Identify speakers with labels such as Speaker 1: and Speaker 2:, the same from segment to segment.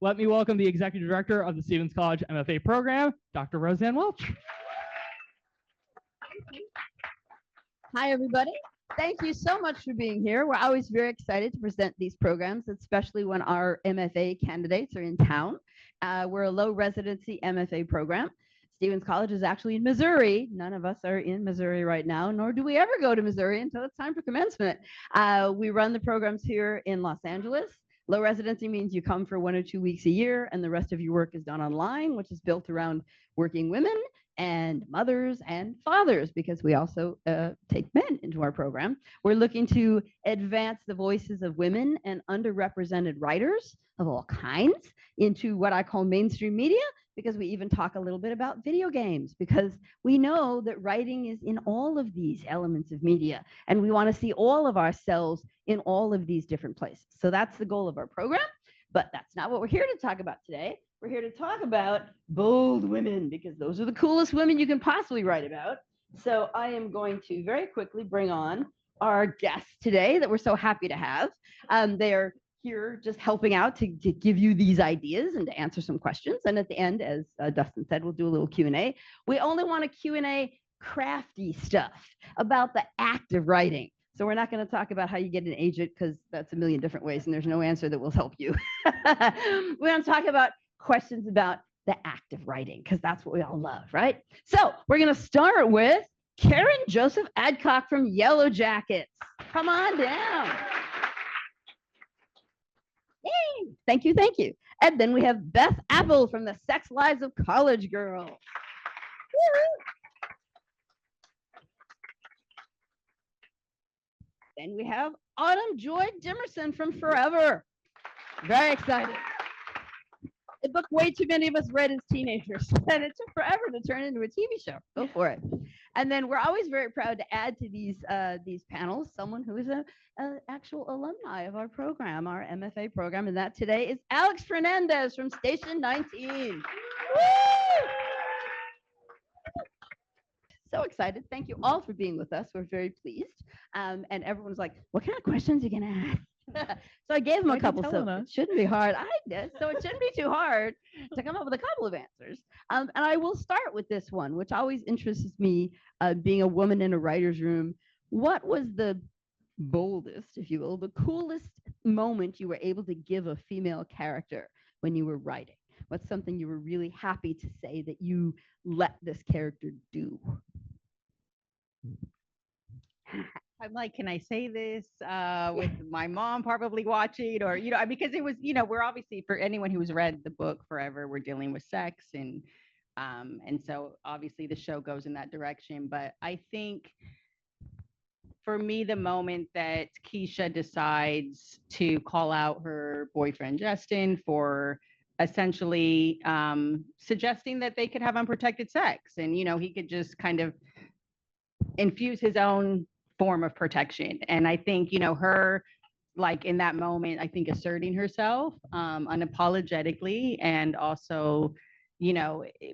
Speaker 1: let me welcome the Executive Director of the Stephens College MFA program, Dr. Rosanne Welch.
Speaker 2: Hi, everybody. Thank you so much for being here. We're always very excited to present these programs, especially when our MFA candidates are in town. We're a low residency MFA program. Stephens College is actually in Missouri. None of us are in Missouri right now, nor do we ever go to Missouri until it's time for commencement. We run the programs here in Los Angeles. Low residency means you come for 1 or 2 weeks a year, and the rest of your work is done online, which is built around working women and mothers and fathers, because we also take men into our program. We're looking to advance the voices of women and underrepresented writers of all kinds into what I call mainstream media, because we even talk a little bit about video games, because we know that writing is in all of these elements of media, and we want to see all of ourselves in all of these different places. So that's the goal of our program, but that's not what we're here to talk about today. We're here to talk about bold women, because those are the coolest women you can possibly write about. So I am going to very quickly bring on our guests today that we're so happy to have. They are here just helping out to give you these ideas and to answer some questions. And at the end, as Dustin said, we'll do a little Q&A. We only want a Q&A crafty stuff about the act of writing. So we're not going to talk about how you get an agent, because that's a million different ways and there's no answer that will help you. We're going to talk about questions about the act of writing, because that's what we all love, right? So we're going to start with Karen Joseph Adcock from Yellowjackets. Come on down. Yay. Thank you, thank you. And then we have Beth Appel from the Sex Lives of College Girls. Then we have Autumn Joy Jimerson from Forever. Very excited. A book way too many of us read as teenagers, and it took forever to turn into a TV show. Go for it. And then we're always very proud to add to these panels someone who is an actual alumni of our program, our MFA program, and that today is Alex Fernandez from Station 19. Woo! So excited. Thank you all for being with us. We're very pleased. And everyone's like, what kind of questions are you going to ask? So I gave them a couple, so it shouldn't be hard. I did, so it shouldn't be too hard to come up with a couple of answers. And I will start with this one, which always interests me, being a woman in a writer's room. What was the boldest, if you will, the coolest moment you were able to give a female character when you were writing? What's something you were really happy to say that you let this character do?
Speaker 3: I'm like, can I say this with my mom probably watching, or, because it was, we're obviously, for anyone who's read the book Forever, we're dealing with sex, and so obviously the show goes in that direction. But I think for me, the moment that Keisha decides to call out her boyfriend, Justin, for essentially suggesting that they could have unprotected sex, and, he could just kind of infuse his own form of protection. And I think, her, like, in that moment, I think asserting herself unapologetically, and also,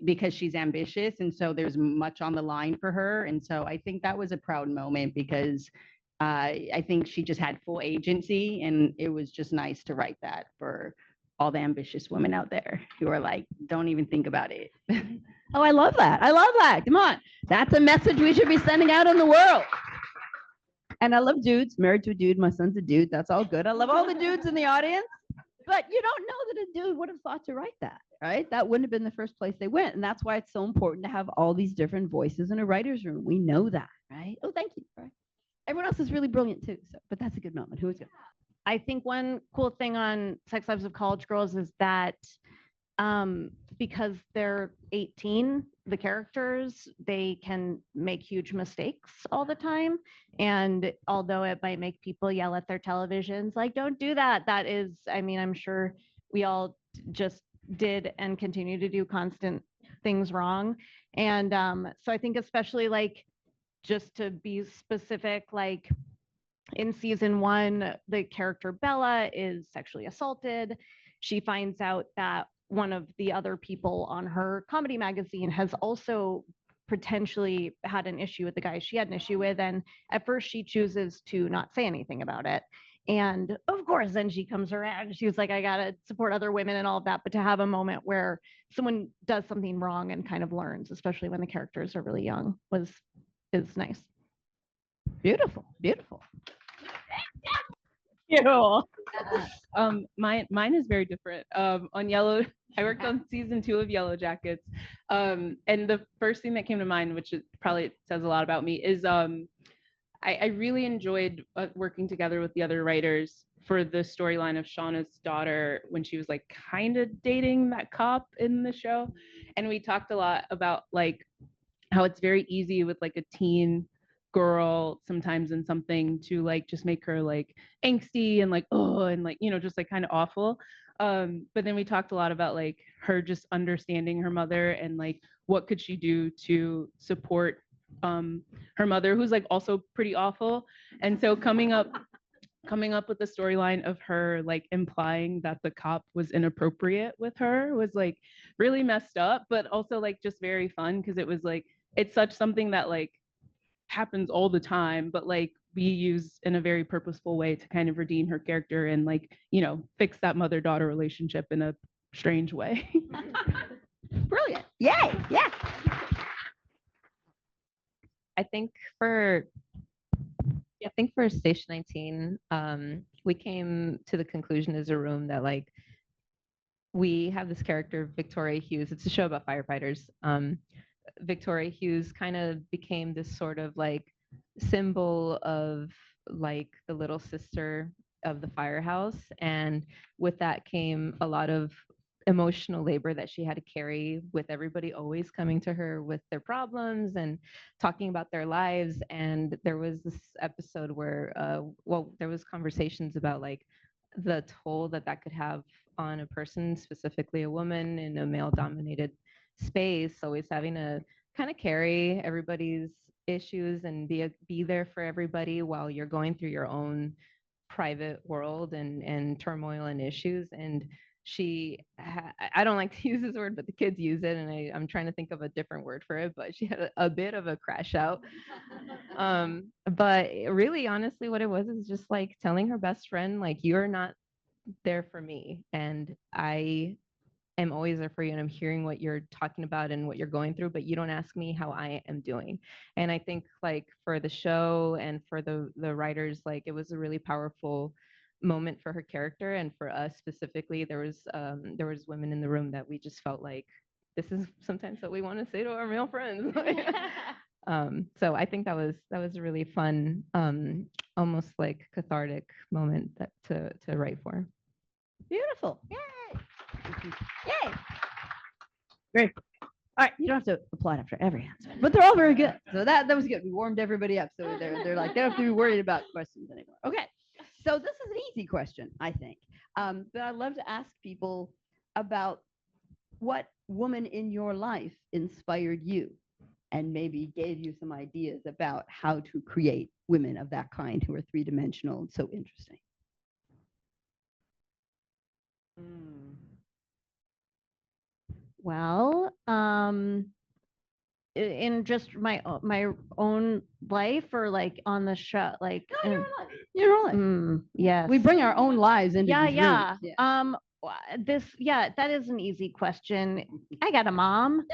Speaker 3: because she's ambitious, and so there's much on the line for her. And so I think that was a proud moment, because I think she just had full agency, and it was just nice to write that for all the ambitious women out there who are like, don't even think about it.
Speaker 2: Oh, I love that. I love that. Come on. That's a message we should be sending out in the world. And I love dudes. Married to a dude. My son's a dude. That's all good. I love all the dudes in the audience. But you don't know that a dude would have thought to write that, right? That wouldn't have been the first place they went. And that's why it's so important to have all these different voices in a writer's room. We know that, right? Oh, thank you. Right. Everyone else is really brilliant too. So, but that's a good moment. Who is good?
Speaker 4: I think one cool thing on Sex Lives of College Girls is that because they're 18, the characters, they can make huge mistakes all the time. And although it might make people yell at their televisions, like, don't do that. That is, I mean, I'm sure we all just did and continue to do constant things wrong. And so I think especially, like, just to be specific, like in season 1, the character Bella is sexually assaulted. She finds out that one of the other people on her comedy magazine has also potentially had an issue with the guy she had an issue with. And at first she chooses to not say anything about it. And of course, then she comes around and she was like, I got to support other women and all of that. But to have a moment where someone does something wrong and kind of learns, especially when the characters are really young, is nice.
Speaker 2: Beautiful, beautiful.
Speaker 5: Mine is very different. On Yellow, I worked on season 2 of Yellowjackets. And the first thing that came to mind, which probably says a lot about me, is I really enjoyed working together with the other writers for the storyline of Shauna's daughter when she was like kind of dating that cop in the show. And we talked a lot about like how it's very easy with like a teen girl sometimes in something to like just make her like angsty and like and like just like kind of awful. But then we talked a lot about like her just understanding her mother and like what could she do to support her mother, who's like also pretty awful. And so coming up with the storyline of her like implying that the cop was inappropriate with her was like really messed up, but also like just very fun because it was like it's such something that like happens all the time, but like we use in a very purposeful way to kind of redeem her character and like fix that mother-daughter relationship in a strange way.
Speaker 2: Brilliant. Yay. Yeah.
Speaker 6: I think for Station 19, we came to the conclusion as a room that like we have this character, Victoria Hughes. It's a show about firefighters. Victoria Hughes kind of became this sort of like symbol of like the little sister of the firehouse. And with that came a lot of emotional labor that she had to carry, with everybody always coming to her with their problems and talking about their lives. And there was this episode where there was conversations about like the toll that could have on a person, specifically a woman in a male dominated space, always having to kind of carry everybody's issues and be there for everybody while you're going through your own private world and turmoil and issues. And I don't like to use this word, but the kids use it, and I'm trying to think of a different word for it, but she had a bit of a crash out. But really, honestly, what it was is just like telling her best friend, like, you're not there for me, and I am always there for you, and I'm hearing what you're talking about and what you're going through, but you don't ask me how I am doing. And I think like for the show and for the writers, like it was a really powerful moment for her character, and for us specifically, there was women in the room that we just felt like this is sometimes what we want to say to our male friends. So I think that was a really fun, almost like cathartic moment to write for.
Speaker 2: Beautiful. Yay. Yay. Great. All right, you don't have to applaud after every answer, but they're all very good. So that was good. We warmed everybody up, so they're like they don't have to be worried about questions anymore. Okay, so this is an easy question, I think, but I'd love to ask people about what woman in your life inspired you, and maybe gave you some ideas about how to create women of that kind who are three-dimensional and so interesting.
Speaker 4: Well, in just my own life, or like on the show, like
Speaker 2: Your life.
Speaker 4: yes,
Speaker 2: We bring our own lives into these
Speaker 4: yeah.
Speaker 2: rooms.
Speaker 4: That is an easy question. I got a mom.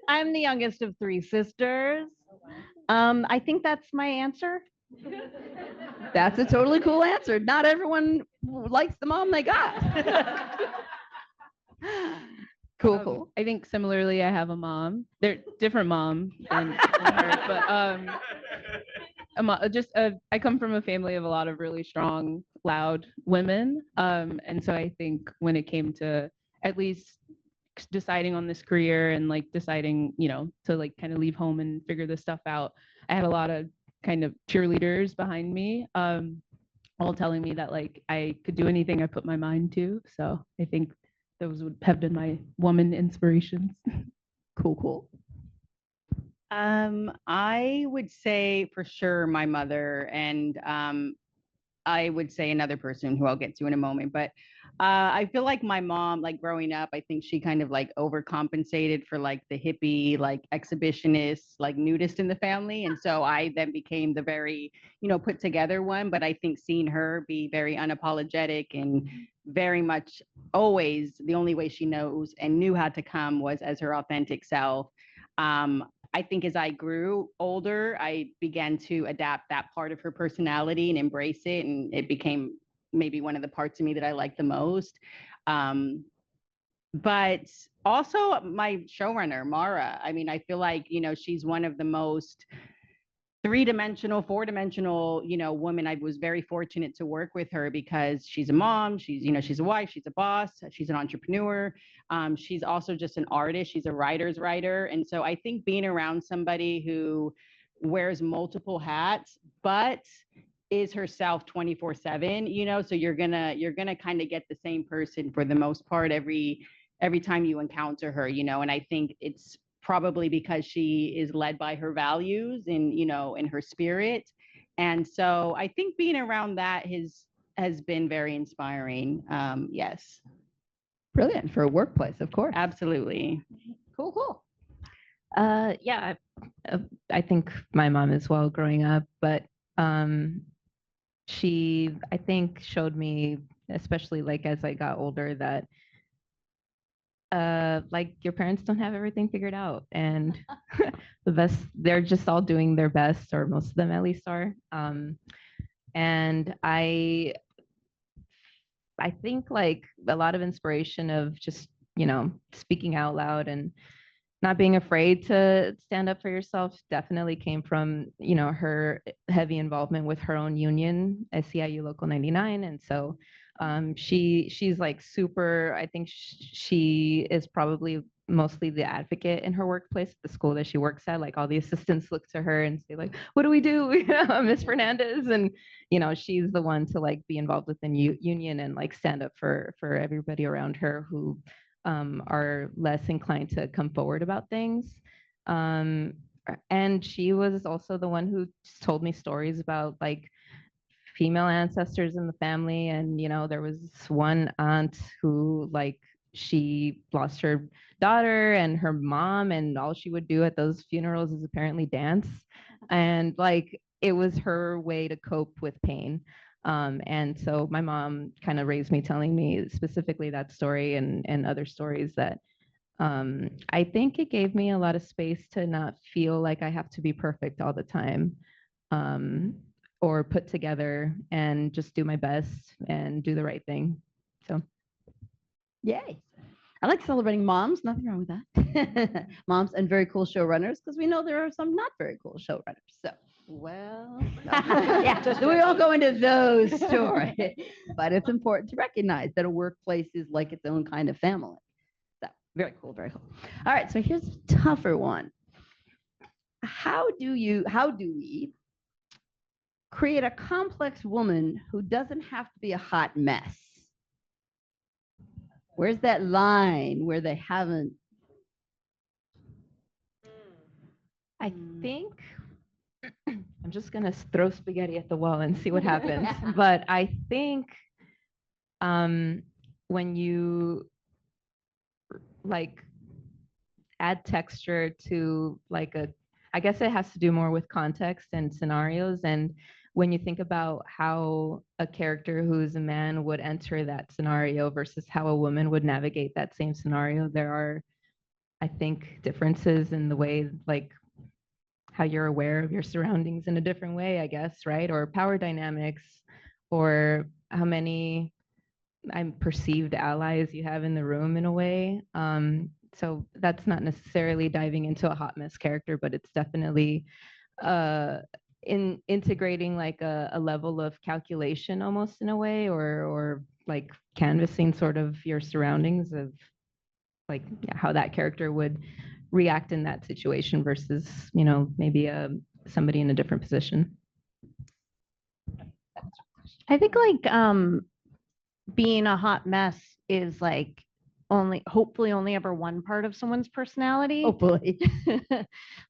Speaker 4: I'm the youngest of 3 sisters. I think that's my answer.
Speaker 2: That's a totally cool answer. Not everyone likes the mom they got. Cool.
Speaker 5: I think similarly, I have a mom. They're different mom than her, but I come from a family of a lot of really strong, loud women, and so I think when it came to at least deciding on this career and like deciding, to like kind of leave home and figure this stuff out, I had a lot of kind of cheerleaders behind me, all telling me that like I could do anything I put my mind to. So I think those would have been my woman inspirations.
Speaker 2: Cool.
Speaker 3: I would say for sure my mother, and I would say another person who I'll get to in a moment. But I feel like my mom, like growing up, I think she kind of like overcompensated for like the hippie, like exhibitionist, like nudist in the family. And so I then became the very, put together one. But I think seeing her be very unapologetic and very much always the only way she knows and knew how to come was as her authentic self. I think as I grew older, I began to adapt that part of her personality and embrace it. And it became maybe one of the parts of me that I like the most. But also my showrunner, Mara. I mean, I feel like, she's one of the most three-dimensional, four-dimensional, woman. I was very fortunate to work with her because she's a mom, she's a wife, she's a boss, she's an entrepreneur. She's also just an artist. She's a writer's writer. And so I think being around somebody who wears multiple hats, but is herself 24/7, so you're gonna kind of get the same person for the most part every time you encounter her, and I think it's probably because she is led by her values and in her spirit. And so I think being around that has been very inspiring. Yes,
Speaker 2: Brilliant for a workplace, of course.
Speaker 3: absolutely.
Speaker 2: Cool.
Speaker 6: Yeah, I think my mom as well growing up, but she, I think, showed me, especially like as I got older, that like your parents don't have everything figured out, and they're just all doing their best, or most of them at least are. And I think like a lot of inspiration of just, speaking out loud and not being afraid to stand up for yourself definitely came from, her heavy involvement with her own union, SEIU Local 99. And so she's like super, I think she is probably mostly the advocate in her workplace, the school that she works at. Like all the assistants look to her and say like, what do we do? Miss Fernandez. And, she's the one to like be involved with the union and like stand up for everybody around her who are less inclined to come forward about things. And she was also the one who told me stories about like female ancestors in the family. And, there was one aunt who like she lost her daughter and her mom, and all she would do at those funerals is apparently dance. And like it was her way to cope with pain. And so my mom kind of raised me telling me specifically that story and other stories that I think it gave me a lot of space to not feel like I have to be perfect all the time, or put together, and just do my best and do the right thing. So
Speaker 2: Yay. I like celebrating moms. Nothing wrong with that. Moms and very cool showrunners, because we know there are some not very cool showrunners. So,
Speaker 3: Well,
Speaker 2: yeah, we won't go into those stories, but it's important to recognize that a workplace is like its own kind of family. So, very cool, very cool. All right, so here's a tougher one. How do we create a complex woman who doesn't have to be a hot mess? Where's that line where they haven't?
Speaker 6: I think I'm just gonna throw spaghetti at the wall and see what happens. But I think when you like add texture to like I guess it has to do more with context and scenarios. And when you think about how a character who is a man would enter that scenario versus how a woman would navigate that same scenario, there are, I think, differences in the way like how you're aware of your surroundings in a different way, I guess, right? Or power dynamics, or how many perceived allies you have in the room in a way. So that's not necessarily diving into a hot mess character, but it's definitely in integrating like a level of calculation almost in a way, or like canvassing sort of your surroundings of like how that character would react in that situation versus, maybe somebody in a different position.
Speaker 4: I think like being a hot mess is like hopefully only ever one part of someone's personality.
Speaker 2: Hopefully.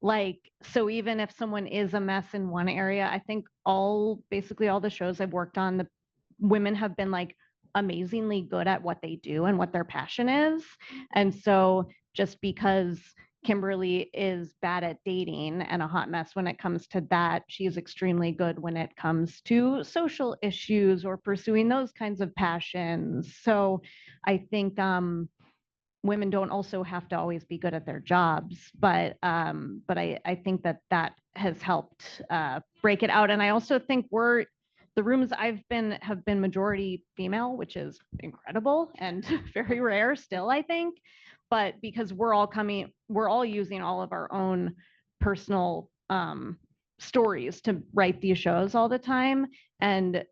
Speaker 4: Like, so even if someone is a mess in one area, I think basically all the shows I've worked on, the women have been like amazingly good at what they do and what their passion is. And so just because Kimberly is bad at dating and a hot mess when it comes to that, she is extremely good when it comes to social issues or pursuing those kinds of passions. So I think women don't also have to always be good at their jobs, but I think that has helped break it out. And I also think the rooms I've been have been majority female, which is incredible and very rare still, I think. But because we're all using all of our own personal stories to write these shows all the time. And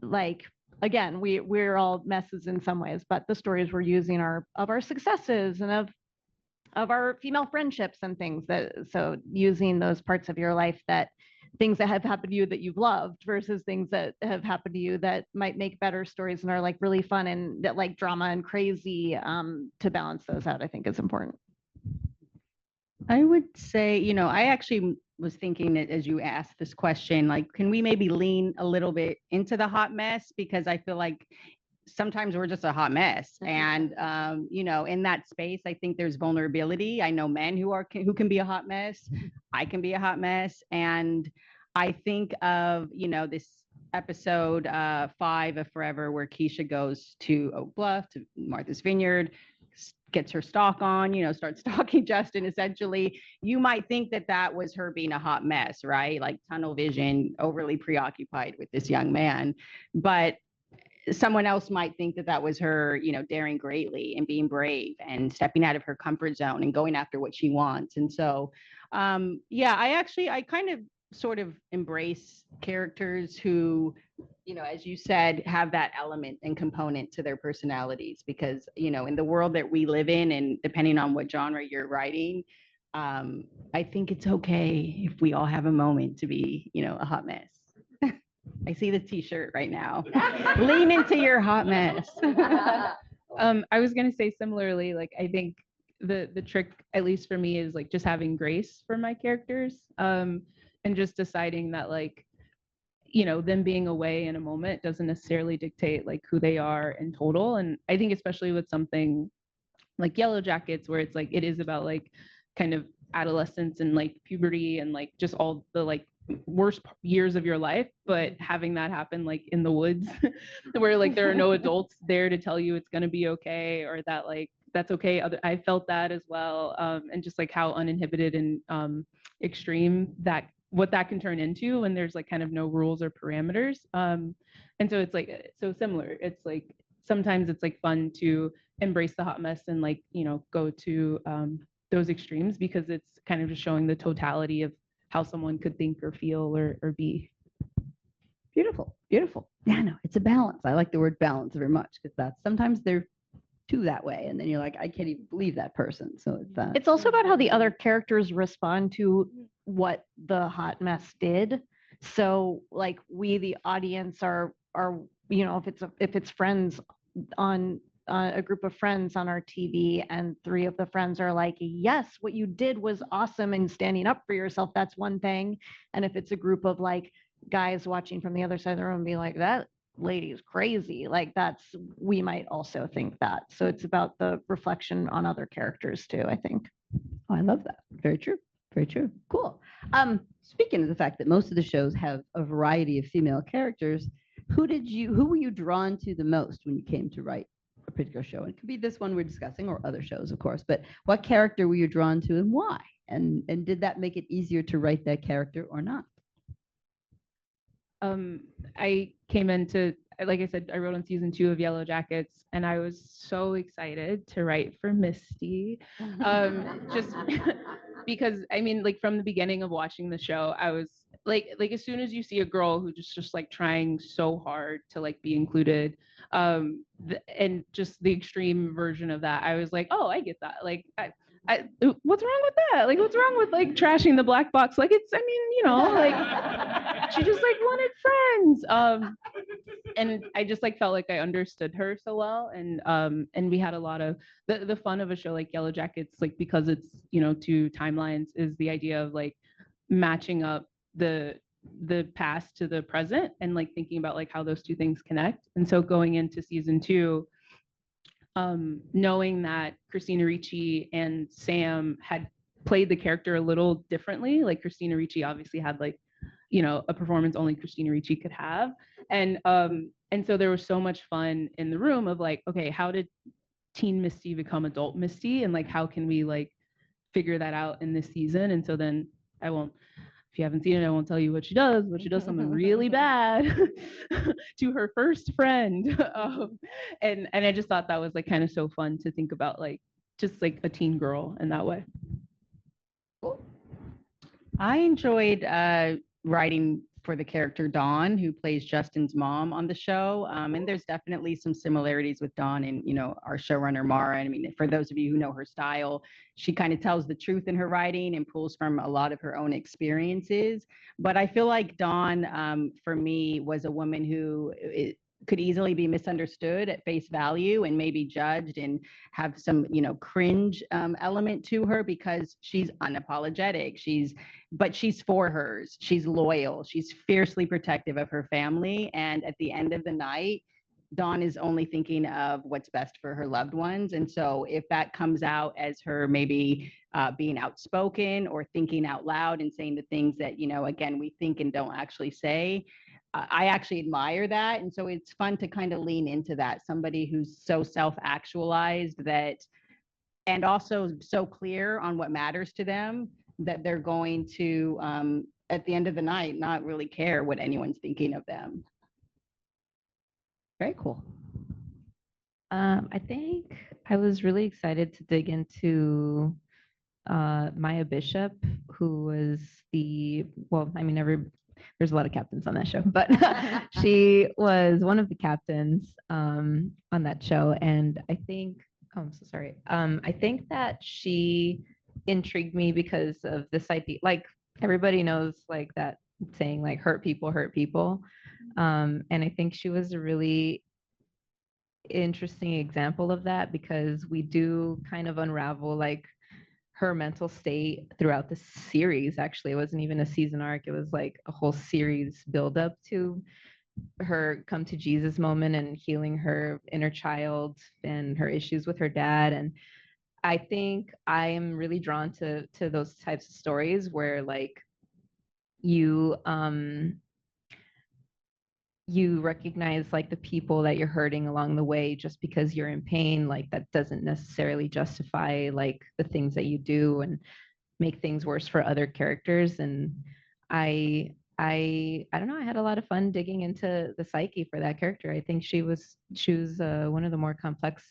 Speaker 4: like, again, we're all messes in some ways, but the stories we're using are of our successes and of our female friendships and things so using those parts of your life, that things that have happened to you that you've loved versus things that have happened to you that might make better stories and are like really fun and that like drama and crazy, to balance those out, I think is important.
Speaker 3: I would say, I actually was thinking that as you asked this question, like, can we maybe lean a little bit into the hot mess? Because I feel like sometimes we're just a hot mess. And, in that space, I think there's vulnerability. I know men who can be a hot mess. I can be a hot mess. And I think of, this episode 5 of Forever, where Keisha goes to Oak Bluff, to Martha's Vineyard, gets her stalk on, starts stalking Justin, essentially. You might think that was her being a hot mess, right? Like tunnel vision, overly preoccupied with this young man. But someone else might think that was her, daring greatly and being brave and stepping out of her comfort zone and going after what she wants. And so, I kind of sort of embrace characters who, as you said, have that element and component to their personalities, because, in the world that we live in, and depending on what genre you're writing, I think it's okay if we all have a moment to be, a hot mess. I see the t-shirt right now. Lean into your hot mess.
Speaker 5: I was going to say similarly, like, I think the trick, at least for me, is like just having grace for my characters, and just deciding that, like, them being away in a moment doesn't necessarily dictate like who they are in total. And I think especially with something like Yellowjackets, where it's like, it is about like kind of adolescence and like puberty and like just all the like worst years of your life, but having that happen like in the woods where like there are no adults there to tell you it's going to be okay, or that like that's okay. I felt that as well, and just like how uninhibited and extreme what that can turn into when there's like kind of no rules or parameters. And so it's like so similar. It's like sometimes it's like fun to embrace the hot mess and like go to those extremes, because it's kind of just showing the totality of how someone could think or feel or be.
Speaker 2: Beautiful, beautiful. Yeah, no, it's a balance. I like the word balance very much, because that's sometimes they're too that way, and then you're like, I can't even believe that person. So
Speaker 4: it's also about how the other characters respond to what the hot mess did. So like we, the audience, are if it's friends on a group of friends on our TV, and 3 of the friends are like, yes, what you did was awesome, and standing up for yourself, that's one thing. And if it's a group of like guys watching from the other side of the room and be like, that lady's crazy, like we might also think that. So it's about the reflection on other characters too, I think.
Speaker 2: Oh, I love that. Very true. Very true. Cool. Speaking of the fact that most of the shows have a variety of female characters, who were you drawn to the most when you came to write a particular show? It could be this one we're discussing, or other shows, of course, but what character were you drawn to and why? And did that make it easier to write that character or not?
Speaker 5: I came into, like I said, I wrote on season 2 of Yellowjackets, and I was so excited to write for Misty. Just because, I mean, like from the beginning of watching the show, I was like as soon as you see a girl who just like trying so hard to like be included, and just the extreme version of that, I was like, oh, I get that. Like, what's wrong with that? Like, what's wrong with like trashing the black box? Like, it's, I mean, like she just like wanted friends. And I just like felt like I understood her so well. And we had a lot of the fun of a show like Yellowjackets, like because it's, 2 timelines, is the idea of like matching up the the past to the present and like thinking about like how those two things connect. And so going into season 2, knowing that Christina Ricci and Sam had played the character a little differently, like Christina Ricci obviously had like, you know, a performance only Christina Ricci could have. And so there was so much fun in the room of like, okay, how did teen Misty become adult Misty? And like, how can we like figure that out in this season? And so then I won't, if you haven't seen it, I won't tell you what she does, but she does something really bad to her first friend. And I just thought that was like kind of so fun to think about, like just like a teen girl in that way.
Speaker 3: I enjoyed writing for the character Dawn, who plays Justin's mom on the show. And there's definitely some similarities with Dawn and, you know, our showrunner, Mara. I mean, for those of you who know her style, she kind of tells the truth in her writing and pulls from a lot of her own experiences. But I feel like Dawn, for me, was a woman who could easily be misunderstood at face value and maybe judged and have some, you know, cringe element to her because she's unapologetic. But she's for hers. She's loyal. She's fiercely protective of her family. And at the end of the night, Dawn is only thinking of what's best for her loved ones. And so if that comes out as her maybe being outspoken or thinking out loud and saying the things that, you know, again, we think and don't actually say, I actually admire that. And so it's fun to kind of lean into that. Somebody who's so self-actualized that, and also so clear on what matters to them, that they're going to, at the end of the night, not really care what anyone's thinking of them.
Speaker 2: Very cool.
Speaker 6: I think I was really excited to dig into Maya Bishop, who was there's a lot of captains on that show, but she was one of the captains on that show. And I think, I'm so sorry. I think that she intrigued me because of this idea, like everybody knows like that saying like hurt people hurt people. And I think she was a really interesting example of that because we do kind of unravel like her mental state throughout the series. Actually, it wasn't even a season arc. It was like a whole series build up to her come to Jesus moment and healing her inner child and her issues with her dad. And I think I am really drawn to those types of stories where like you recognize like the people that you're hurting along the way just because you're in pain. Like that doesn't necessarily justify like the things that you do and make things worse for other characters. And I don't know, I had a lot of fun digging into the psyche for that character. I think she was one of the more complex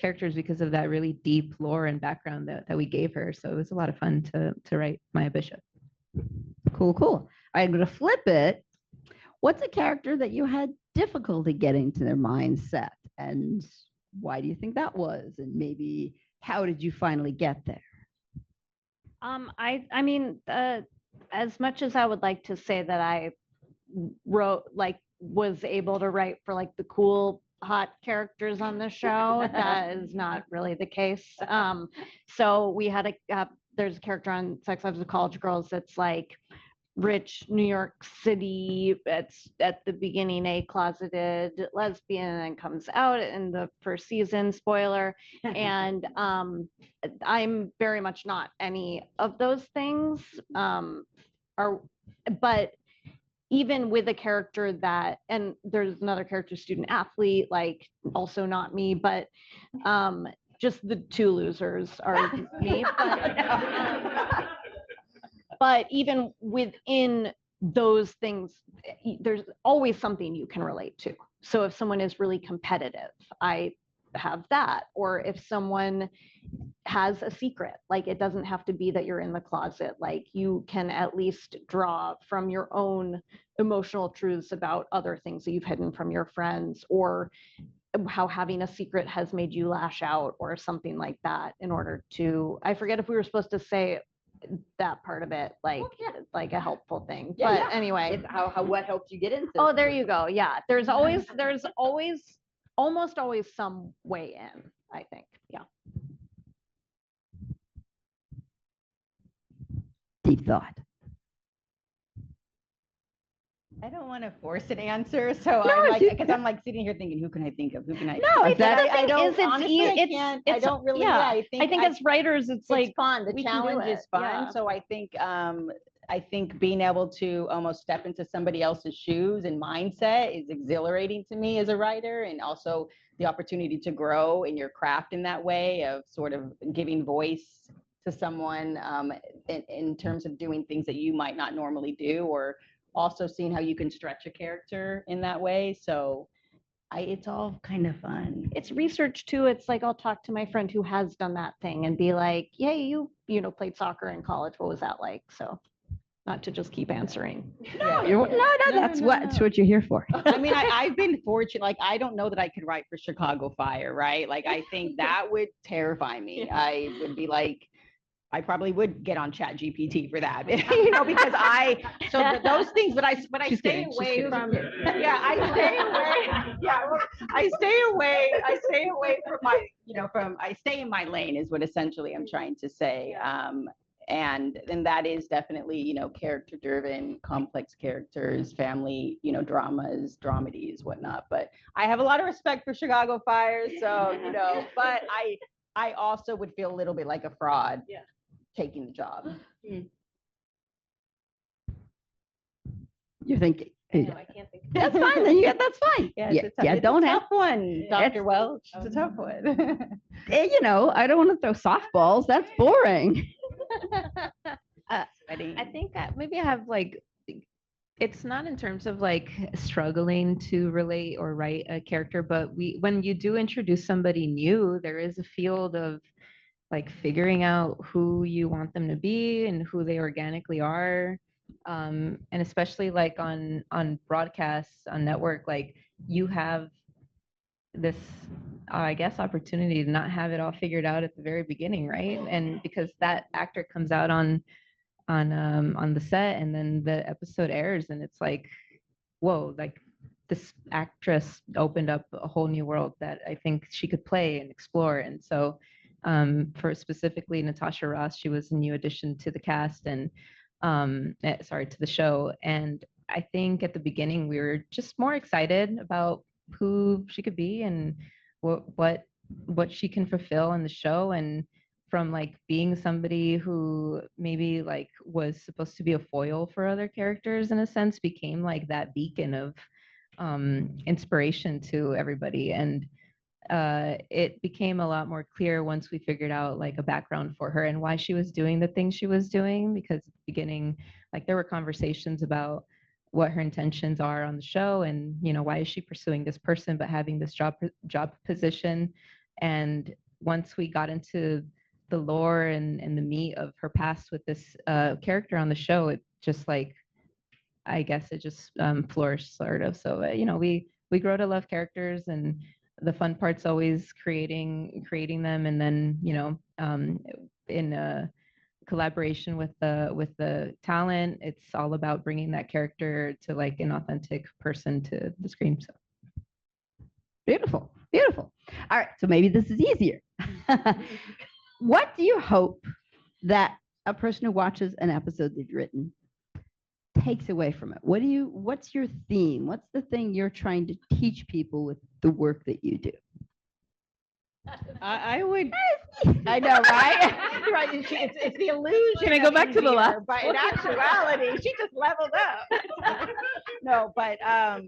Speaker 6: characters because of that really deep lore and background that we gave her. So it was a lot of fun to write Maya Bishop.
Speaker 2: Cool. I'm going to flip it. What's a character that you had difficulty getting to their mindset, and why do you think that was? And maybe how did you finally get there?
Speaker 4: I mean, as much as I would like to say that I was able to write for like the cool hot characters on the show, that is not really the case. So we had there's a character on Sex Lives of College Girls that's like rich New York City. It's at the beginning a closeted lesbian and then comes out in the first season, spoiler. And I'm very much not any of those things. But even with a character that, and there's another character, student athlete, like also not me, but just the two losers are me. But even within those things, there's always something you can relate to. So if someone is really competitive, I have that. Or if someone has a secret, like it doesn't have to be that you're in the closet, like you can at least draw from your own emotional truths about other things that you've hidden from your friends, or how having a secret has made you lash out or something like that, in order to, I forget if we were supposed to say that part of it, like like a helpful thing. Anyway,
Speaker 2: It's what helped you get into
Speaker 4: oh, there you go. Yeah, there's always almost always some way in, I think. Yeah.
Speaker 2: deep thought.
Speaker 3: I don't want to force an answer, so
Speaker 2: No,
Speaker 3: I'm like,
Speaker 2: you-
Speaker 3: because I'm like sitting here thinking, who can I think of? Who can I?
Speaker 2: No,
Speaker 3: I,
Speaker 2: if that-
Speaker 3: I
Speaker 4: the thing
Speaker 3: don't
Speaker 4: is, it's
Speaker 3: honestly, I
Speaker 4: it's-
Speaker 3: can't. I
Speaker 4: it's-
Speaker 3: don't really.
Speaker 4: yeah,
Speaker 3: I think
Speaker 4: as writers, it's like
Speaker 3: fun. The
Speaker 4: we can do
Speaker 3: challenge is
Speaker 4: it,
Speaker 3: fun.
Speaker 4: yeah.
Speaker 3: So I think being able to almost step into somebody else's shoes and mindset is exhilarating to me as a writer, and also the opportunity to grow in your craft in that way of sort of giving voice to someone in terms of doing things that you might not normally do, or also seeing how you can stretch a character in that way. So it's all kind of fun.
Speaker 4: It's research too. It's like I'll talk to my friend who has done that thing and be like, "Yeah, you played soccer in college. What was that like?" So, not to just keep answering.
Speaker 3: No,
Speaker 2: That's what you're here for.
Speaker 3: I mean, I've been fortunate. Like, I don't know that I could write for Chicago Fire, right? Like, I think that would terrify me. I would be like, I probably would get on Chat GPT for that, because those things, but I
Speaker 1: She's
Speaker 3: stay
Speaker 1: kidding, she's
Speaker 3: away
Speaker 1: kidding.
Speaker 3: from, I stay away. Yeah, well, I stay away from I stay in my lane is what essentially I'm trying to say. And that is definitely, character driven, complex characters, family, dramas, dramedies, whatnot. But I have a lot of respect for Chicago Fire. So, but I also would feel a little bit like a fraud taking the job.
Speaker 2: You're thinking.
Speaker 6: I can't think.
Speaker 2: That's fine. Then that's fine.
Speaker 3: It's a
Speaker 2: don't have.
Speaker 3: tough one,
Speaker 2: That's-
Speaker 3: Dr. Welch. It's a tough one.
Speaker 2: I don't want to throw softballs. That's boring.
Speaker 6: I think that maybe I have like, it's not in terms of like struggling to relate or write a character, but when you do introduce somebody new, there is a field of like figuring out who you want them to be and who they organically are. And especially like on broadcasts, on network, like you have this, I guess, opportunity to not have it all figured out at the very beginning, right? And because that actor comes out on the set and then the episode airs and it's like, whoa, like this actress opened up a whole new world that I think she could play and explore. And so for specifically Natasha Ross, she was a new addition to the cast and to the show. And I think at the beginning we were just more excited about who she could be and what she can fulfill in the show. And from like being somebody who maybe like was supposed to be a foil for other characters in a sense, became like that beacon of inspiration to everybody. And it became a lot more clear once we figured out like a background for her and why she was doing the things she was doing, because at the beginning, like there were conversations about what her intentions are on the show and why is she pursuing this person but having this job position. And once we got into the lore and the meat of her past with this character on the show, it just like, I guess it just flourished sort of. So we grow to love characters, and the fun part's always creating them, and then in collaboration with the talent, it's all about bringing that character to like an authentic person to the screen. So
Speaker 2: Beautiful. All right. So maybe this is easier. What do you hope that a person who watches an episode that you've written takes away from it? What's your theme? What's the thing you're trying to teach people with the work that you do?
Speaker 3: I would. I know, right? Right. It's the illusion.
Speaker 1: Can I go back to the left?
Speaker 3: But in actuality, she just leveled up. No, but I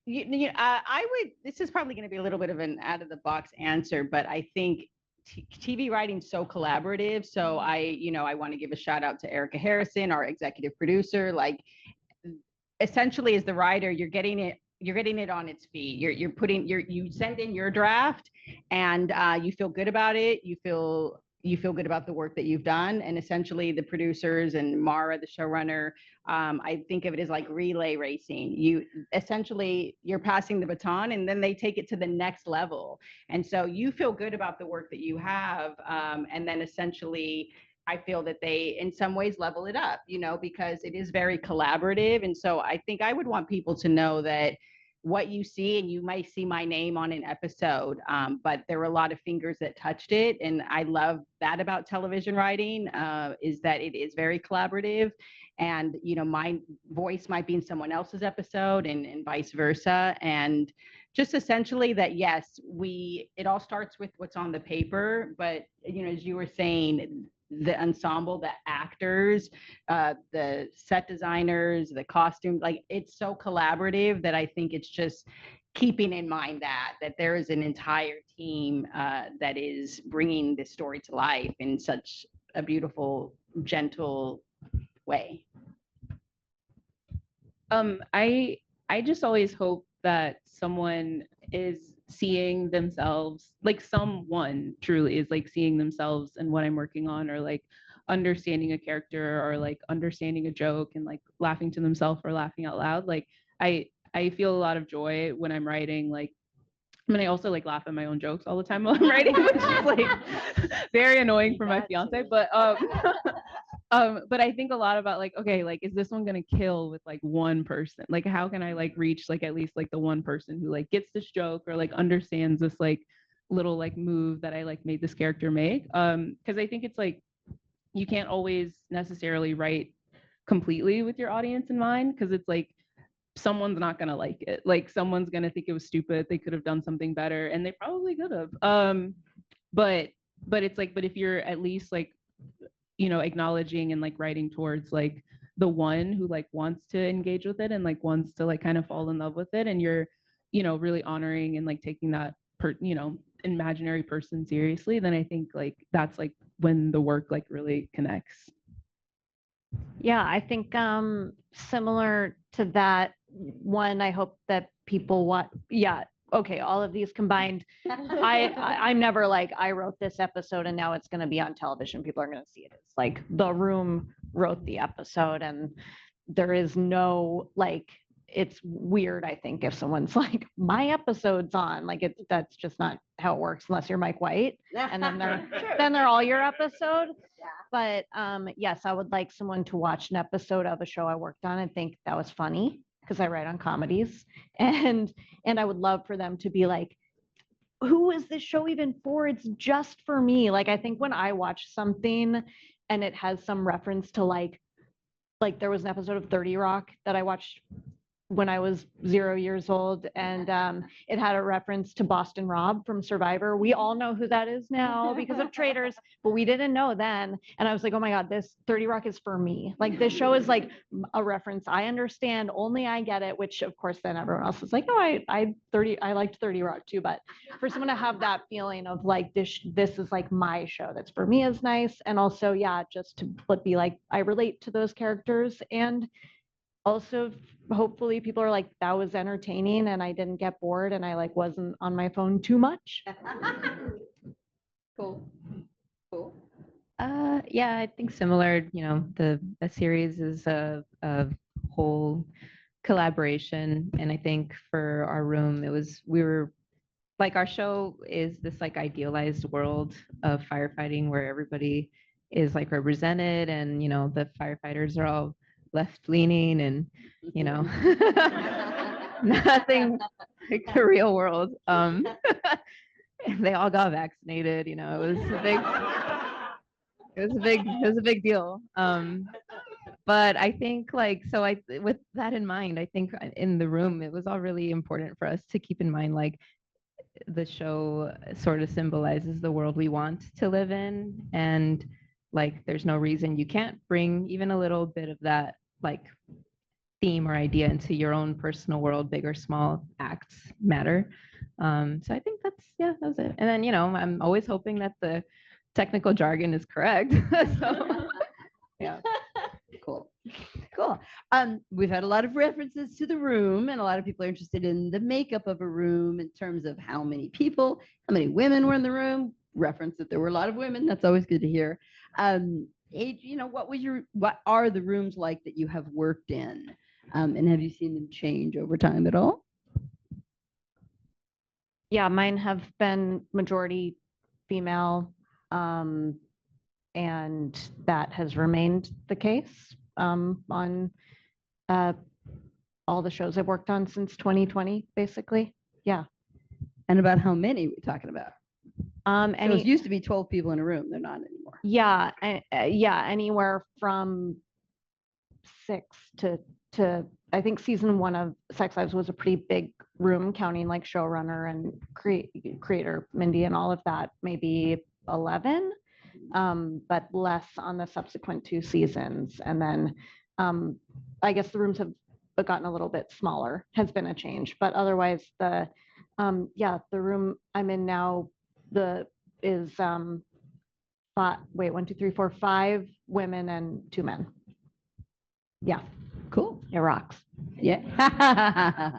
Speaker 3: would. This is probably going to be a little bit of an out of the box answer, but I think TV writing is so collaborative. So I want to give a shout out to Erica Harrison, our executive producer. Like, essentially, as the writer, you're getting it on its feet. You send in your draft, and you feel good about it. You feel good about the work that you've done. And essentially, the producers and Mara, the showrunner, I think of it as like relay racing. You're passing the baton, and then they take it to the next level. And so you feel good about the work that you have, and then essentially, I feel that they, in some ways, level it up, because it is very collaborative. And so I think I would want people to know that what you see, and you might see my name on an episode, but there were a lot of fingers that touched it. And I love that about television writing, is that it is very collaborative. And, you know, my voice might be in someone else's episode and vice versa. And just essentially that, yes, it all starts with what's on the paper, but, you know, as you were saying, the ensemble, the actors, the set designers, the costumes, like it's so collaborative that I think it's just keeping in mind that there is an entire team that is bringing this story to life in such a beautiful, gentle way.
Speaker 5: I just always hope that someone is seeing themselves, like someone truly is like seeing themselves in what I'm working on, or like understanding a character, or like understanding a joke and like laughing to themselves or laughing out loud. Like I feel a lot of joy when I'm writing. Like, I mean, I also like laugh at my own jokes all the time while I'm writing, which is like very annoying for my fiance. But I think a lot about like, okay, like, is this one gonna kill with like one person? Like, how can I like reach like at least like the one person who like gets this joke or like understands this like little like move that I like made this character make? Because I think it's like you can't always necessarily write completely with your audience in mind, because it's like someone's not gonna like it. Like someone's gonna think it was stupid. They could have done something better, and they probably could have. But it's like, but if you're at least like, you know, acknowledging and like writing towards like the one who like wants to engage with it and like wants to like kind of fall in love with it, and you're, you know, really honoring and like taking that you know, imaginary person seriously, then I think like that's like when the work like really connects.
Speaker 4: Yeah, I think similar to that one, I hope that people want, yeah, okay, all of these combined. I'm never like, I wrote this episode and now it's going to be on television. People are going to see it. It's like The Room wrote the episode, and there is no like, it's weird, I think, if someone's like, my episode's on, like that's just not how it works unless you're Mike White, and then they're all your episode. But yes, I would like someone to watch an episode of a show I worked on and think that was funny, because I write on comedies, and I would love for them to be like, who is this show even for? It's just for me. Like, I think when I watch something and it has some reference to like there was an episode of 30 Rock that I watched when I was 0 years old, and it had a reference to Boston Rob from Survivor. We all know who that is now because of Traitors, but we didn't know then. And I was like, oh my God, this 30 Rock is for me. Like, this show is like a reference I understand, only I get it, which of course then everyone else is like, oh, I liked 30 Rock too. But for someone to have that feeling of like, this is like my show that's for me is nice. And also, yeah, just to be like, I relate to those characters. And also, hopefully people are like, that was entertaining and I didn't get bored and I like wasn't on my phone too much.
Speaker 3: Cool.
Speaker 6: Yeah, I think similar. You know, a series is a whole collaboration, and I think for our room, we were like, our show is this like idealized world of firefighting where everybody is like represented, and you know, the firefighters are all left leaning, and you know, nothing like the real world. They all got vaccinated, you know, it was a big deal. But I think like, so with that in mind, I think in the room, it was all really important for us to keep in mind, like, the show sort of symbolizes the world we want to live in, and like there's no reason you can't bring even a little bit of that like theme or idea into your own personal world. Big or small acts matter. So I think that was it. And then, you know, I'm always hoping that the technical jargon is correct. So yeah.
Speaker 2: Cool. We've had a lot of references to The Room, and a lot of people are interested in the makeup of a room in terms of how many people, how many women were in the room. Reference that there were a lot of women. That's always good to hear. You know, what are the rooms like that you have worked in, and have you seen them change over time at all?
Speaker 4: Yeah, mine have been majority female, and that has remained the case on all the shows I've worked on since 2020, basically. Yeah.
Speaker 2: And about how many we're talking about?
Speaker 4: And
Speaker 2: It used to be 12 people in a room. They're not anymore.
Speaker 4: yeah, yeah, anywhere from 6 to I think season 1 of Sex Lives was a pretty big room, counting like showrunner and creator Mindy and all of that, maybe 11, but less on the subsequent 2 seasons. And then I guess the rooms have gotten a little bit smaller, has been a change, but otherwise the room I'm in now is 5 women and 2 men. Yeah.
Speaker 2: Cool.
Speaker 4: It rocks.
Speaker 2: Yeah.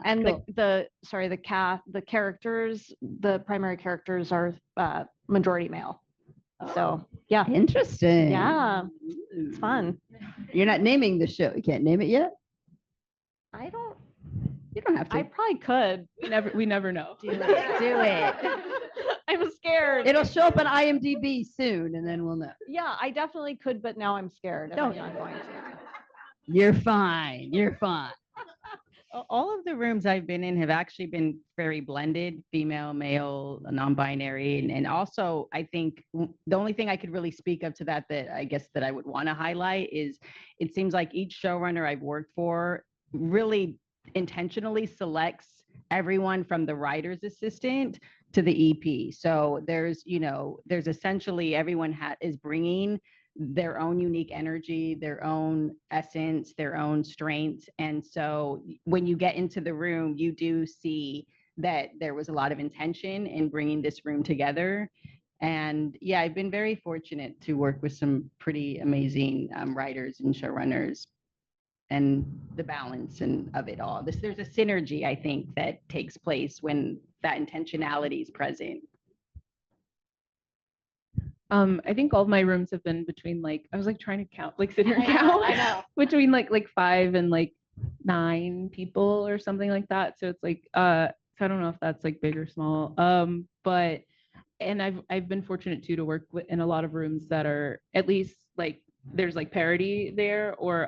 Speaker 4: And
Speaker 2: Cool.
Speaker 4: the characters, the primary characters are majority male. So yeah,
Speaker 2: Interesting.
Speaker 4: yeah, it's fun.
Speaker 2: You're not naming the show. You can't name it yet? You don't have to.
Speaker 4: I probably could.
Speaker 5: We never know.
Speaker 2: Do it.
Speaker 4: I'm scared.
Speaker 2: It'll show up on IMDb soon, and then we'll know.
Speaker 4: Yeah, I definitely could, but now I'm scared.
Speaker 2: Don't.
Speaker 4: I'm not going to.
Speaker 2: You're fine. You're fine.
Speaker 3: All of the rooms I've been in have actually been very blended, female, male, non-binary. And also, I think the only thing I could really speak of to that I guess that I would want to highlight is it seems like each showrunner I've worked for really intentionally selects everyone from the writer's assistant to the EP. So there's essentially everyone is bringing their own unique energy, their own essence, their own strengths. And so when you get into the room, you do see that there was a lot of intention in bringing this room together. And yeah, I've been very fortunate to work with some pretty amazing writers and showrunners, and the balance of it all. There's a synergy, I think, that takes place when that intentionality is present.
Speaker 5: I think all of my rooms have been between I was trying to count, sit here and count.
Speaker 4: I know.
Speaker 5: Between like 5 and 9 people or something like that. So it's so I don't know if that's big or small. But I've been fortunate too to work in a lot of rooms that are at least there's parity there, or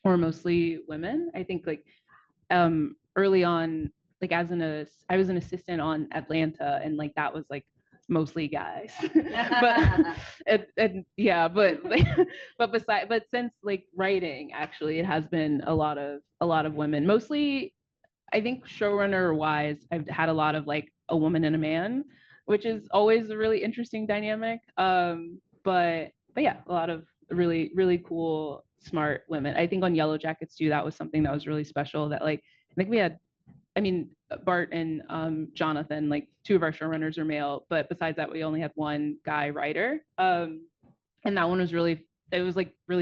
Speaker 5: mostly women. I think early on, I was an assistant on Atlanta, and that was mostly guys. but but since writing, actually it has been a lot of women, mostly. I think showrunner wise, I've had a lot of a woman and a man, which is always a really interesting dynamic. But yeah, a lot of really cool, smart women. I think on Yellowjackets too, that was something that was really special, that I think we had, Bart and Jonathan, 2 of our showrunners are male, but besides that, we only had 1 guy writer. And that one was really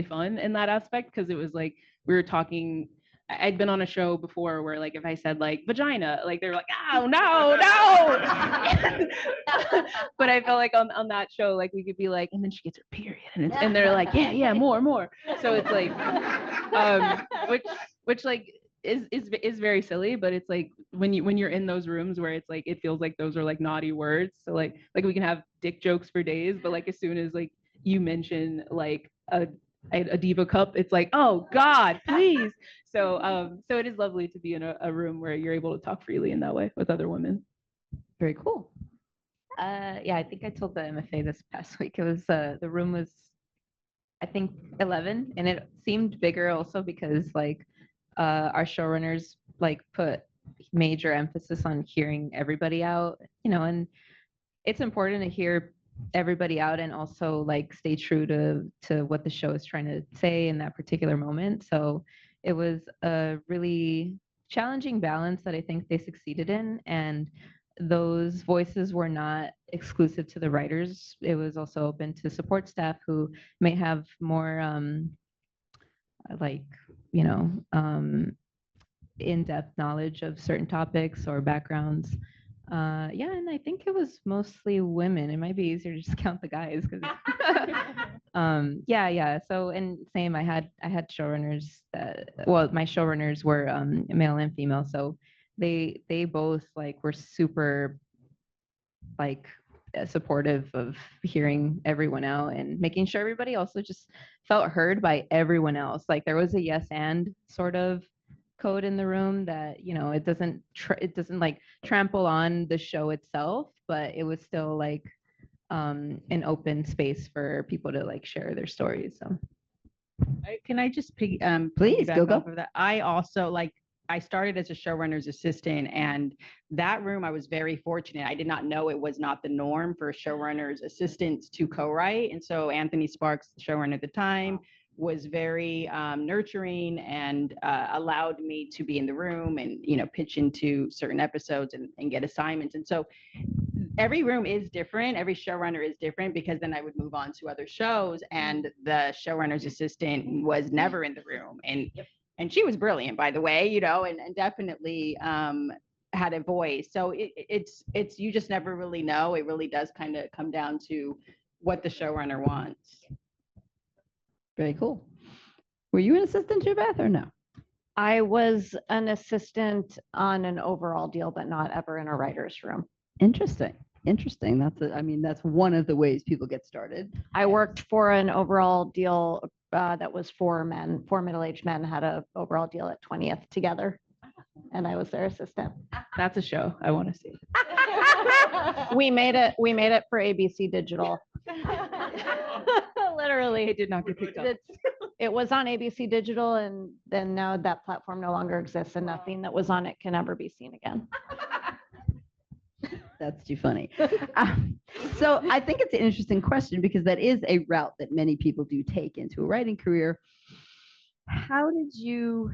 Speaker 5: fun in that aspect, because it was we were talking. I'd been on a show before where if I said vagina, they were oh no. But I felt on that show, we could be and then she gets her period, and they're yeah, more. So it's which is very silly, but it's when you're in those rooms where it's it feels those are naughty words. So we can have dick jokes for days, but as soon as you mention a diva cup, it's oh God, please. So it is lovely to be in a room where you're able to talk freely in that way with other women.
Speaker 2: Very cool.
Speaker 6: Yeah, I think I told the MFA this past week. It was the room was, I think, 11, and it seemed bigger also because our showrunners put major emphasis on hearing everybody out, and it's important to hear everybody out and also stay true to what the show is trying to say in that particular moment. So it was a really challenging balance that I think they succeeded in, and those voices were not exclusive to the writers. It was also open to support staff who may have more in-depth knowledge of certain topics or backgrounds. Yeah, and I think it was mostly women. It might be easier to just count the guys, because yeah. So, and same, I had showrunners that, well, my showrunners were male and female, so they both were super supportive of hearing everyone out and making sure everybody also just felt heard by everyone else. There was a yes and sort of code in the room that, you know, it doesn't like trample on the show itself, but it was still like an open space for people to like share their stories. So
Speaker 3: Can I just
Speaker 2: Please,
Speaker 3: piggyback
Speaker 2: go.
Speaker 3: off of that? I also like I started as a showrunner's assistant, and that room I was very fortunate. I did not know it was not the norm for showrunners assistants to co-write, and so Anthony Sparks, the showrunner at the time, was very nurturing and allowed me to be in the room and, you know, pitch into certain episodes and get assignments. And so every room is different. Every showrunner is different, because then I would move on to other shows, and the showrunner's assistant was never in the room. And she was brilliant, by the way, you know, and definitely had a voice. So it's you just never really know. It really does kind of come down to what the showrunner wants.
Speaker 2: Very cool. Were you an assistant to Beth or no?
Speaker 4: I was an assistant on an overall deal, but not ever in a writer's room.
Speaker 2: Interesting. Interesting. I mean, that's one of the ways people get started.
Speaker 4: I worked for an overall deal that was 4 men, 4 middle-aged men had a overall deal at 20th together, and I was their assistant.
Speaker 5: That's a show I want to see.
Speaker 4: We made it for ABC Digital. Literally.
Speaker 5: It did not get picked up.
Speaker 4: It was on ABC Digital, and then now that platform no longer exists, and nothing that was on it can ever be seen again.
Speaker 2: That's too funny. So I think it's an interesting question, because that is a route that many people do take into a writing career. How did you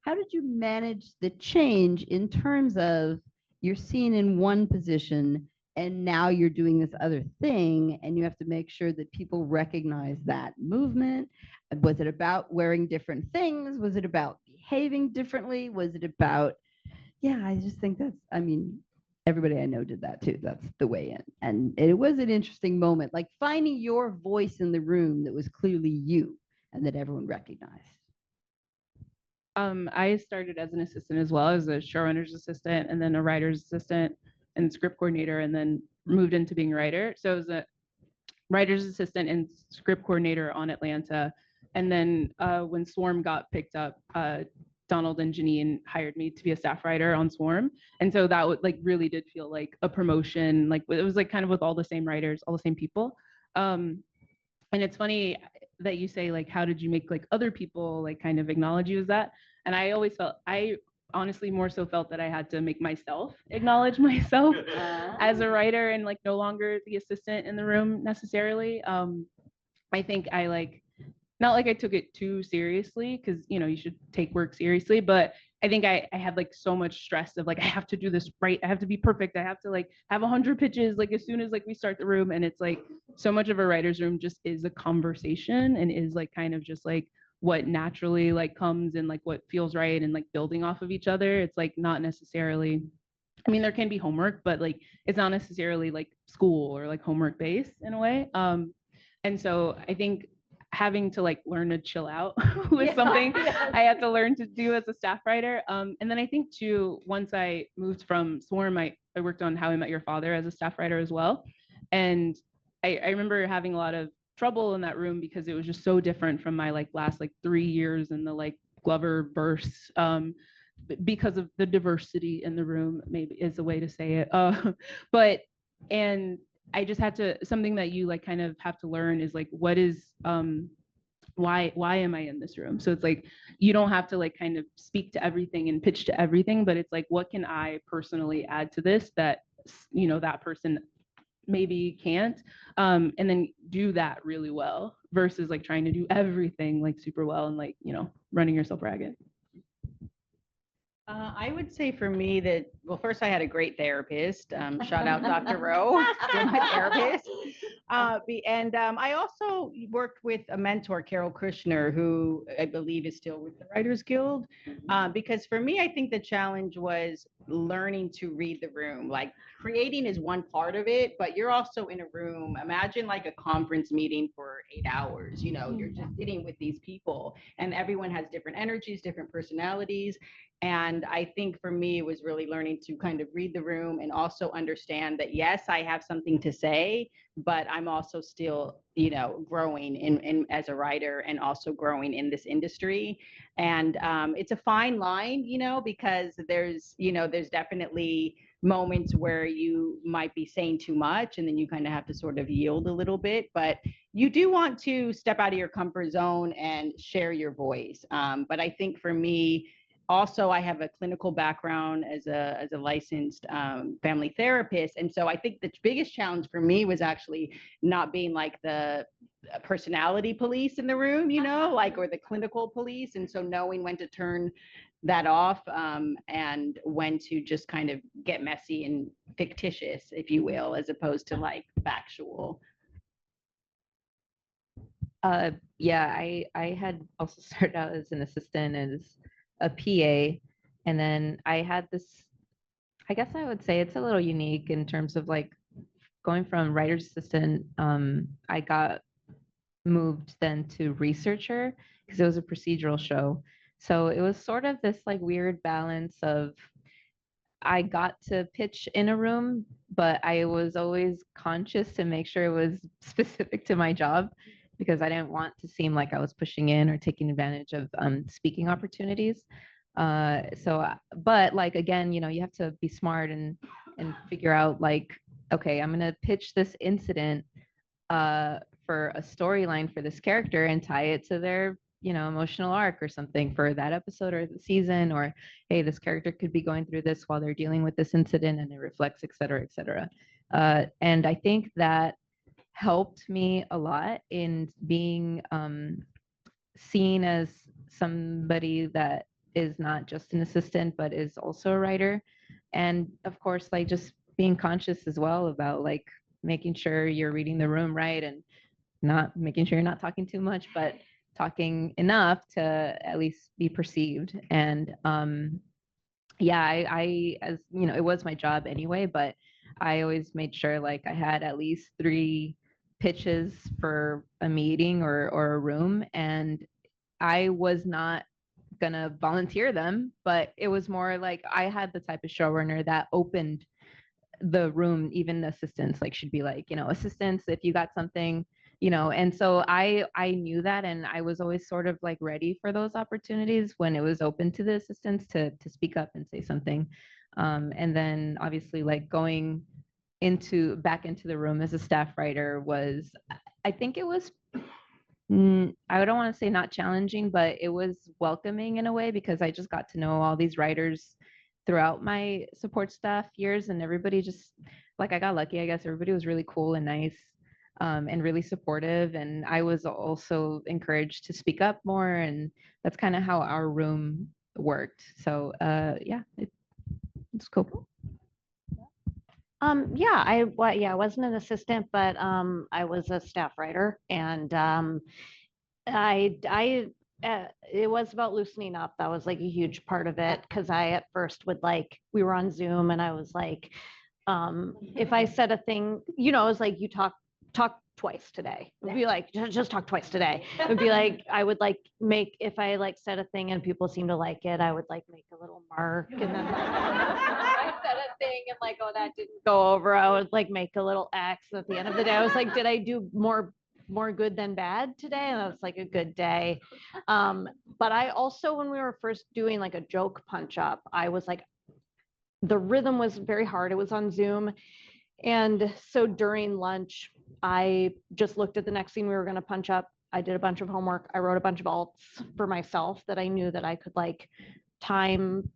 Speaker 2: manage the change in terms of you're seen in one position and now you're doing this other thing, and you have to make sure that people recognize that movement? Was it about wearing different things? Was it about behaving differently? Was it about, yeah, I just think I mean, everybody I know did that too. That's the way in. And it was an interesting moment, like finding your voice in the room that was clearly you and that everyone recognized.
Speaker 5: I started as an assistant as well, as a showrunner's assistant, and then a writer's assistant and script coordinator, and then moved into being a writer. So I was a writer's assistant and script coordinator on Atlanta. And then when Swarm got picked up, Donald and Janine hired me to be a staff writer on Swarm. And so that would like really did feel like a promotion. Like it was like kind of with all the same writers, all the same people. And it's funny that you say like, how did you make like other people like kind of acknowledge you as that? And I always felt, I honestly more so felt that I had to make myself acknowledge myself as a writer, and like no longer the assistant in the room necessarily. I think I like, not like I took it too seriously, because, you know, you should take work seriously, but I think I had like so much stress of like, I have to do this right. I have to be perfect. I have to like have 100 pitches like as soon as like we start the room. And it's like so much of a writer's room just is a conversation, and is like kind of just like what naturally like comes and like what feels right, and like building off of each other. It's like not necessarily, I mean, there can be homework, but like it's not necessarily like school or like homework based in a way. And so I think having to like learn to chill out was something I had to learn to do as a staff writer. And then I think too, once I moved from Swarm, I worked on How I Met Your Father as a staff writer as well. And I remember having a lot of trouble in that room, because it was just so different from my like last like 3 years in the like Glover verse, because of the diversity in the room, maybe is a way to say it. And I just had to, something that you like kind of have to learn is like, what is, why am I in this room? So it's like, you don't have to like kind of speak to everything and pitch to everything, but it's like, what can I personally add to this that, you know, that person maybe can't, and then do that really well, versus like trying to do everything like super well and like, you know, running yourself ragged.
Speaker 3: I would say for me that, well, first I had a great therapist. Shout out Dr. Rowe, still my therapist. And I also worked with a mentor, Carol Kushner, who I believe is still with the Writers Guild. Because for me, I think the challenge was learning to read the room. Like creating is one part of it, but you're also in a room. Imagine like a conference meeting for 8 hours. You know, you're just sitting with these people, and everyone has different energies, different personalities. And I think for me, it was really learning to kind of read the room and also understand that, yes, I have something to say, but I'm also still, you know, growing in as a writer and also growing in this industry. And it's a fine line, you know, because there's, you know, there's definitely moments where you might be saying too much and then you kind of have to sort of yield a little bit, but you do want to step out of your comfort zone and share your voice. But I think for me, also, I have a clinical background as a licensed family therapist. And so I think the biggest challenge for me was actually not being like the personality police in the room, you know, like, or the clinical police. And so knowing when to turn that off and when to just kind of get messy and fictitious, if you will, as opposed to like factual.
Speaker 6: Yeah, I had also started out as an assistant, as a PA, and then I had this, I guess I would say it's a little unique in terms of like going from writer's assistant. I got moved then to researcher because it was a procedural show. So it was sort of this like weird balance of, I got to pitch in a room, but I was always conscious to make sure it was specific to my job because I didn't want to seem like I was pushing in or taking advantage of speaking opportunities. But like, again, you know, you have to be smart and figure out like, okay, I'm going to pitch this incident for a storyline for this character and tie it to their, you know, emotional arc or something for that episode or the season, or, hey, this character could be going through this while they're dealing with this incident and it reflects, et cetera, et cetera. And I think that helped me a lot in being seen as somebody that is not just an assistant, but is also a writer. And of course, like just being conscious as well about like making sure you're reading the room right and not making sure you're not talking too much, but talking enough to at least be perceived. And yeah, I, as you know, it was my job anyway, but I always made sure like I had at least 3 pitches for a meeting or a room, and I was not gonna volunteer them, but it was more like I had the type of showrunner that opened the room. Even assistants like should be like, you know, assistants, if you got something, you know. And so I knew that, and I was always sort of like ready for those opportunities when it was open to the assistants to speak up and say something. And then obviously like going back into the room as a staff writer was, I think it was, I don't want to say not challenging, but it was welcoming in a way because I just got to know all these writers throughout my support staff years, and everybody just, like, I got lucky, I guess. Everybody was really cool and nice, and really supportive, and I was also encouraged to speak up more, and that's kind of how our room worked. So yeah, it's cool.
Speaker 4: Yeah, I wasn't an assistant, but I was a staff writer, and it was about loosening up. That was like a huge part of it because I at first would like, we were on Zoom and I was like, if I said a thing, you know, it was like, you talk twice today. It would be like, just talk twice today. It would be like, I would like make, if I like said a thing and people seemed to like it, I would like make a little mark, and then I said a thing and like, oh, that didn't go over, I would like make a little X. At the end of the day, I was like, did I do more good than bad today? And that's like a good day. But I also, when we were first doing like a joke punch up, I was like, the rhythm was very hard. It was on Zoom. And so during lunch, I just looked at the next scene we were going to punch up. I did a bunch of homework. I wrote a bunch of alts for myself that I knew that I could like time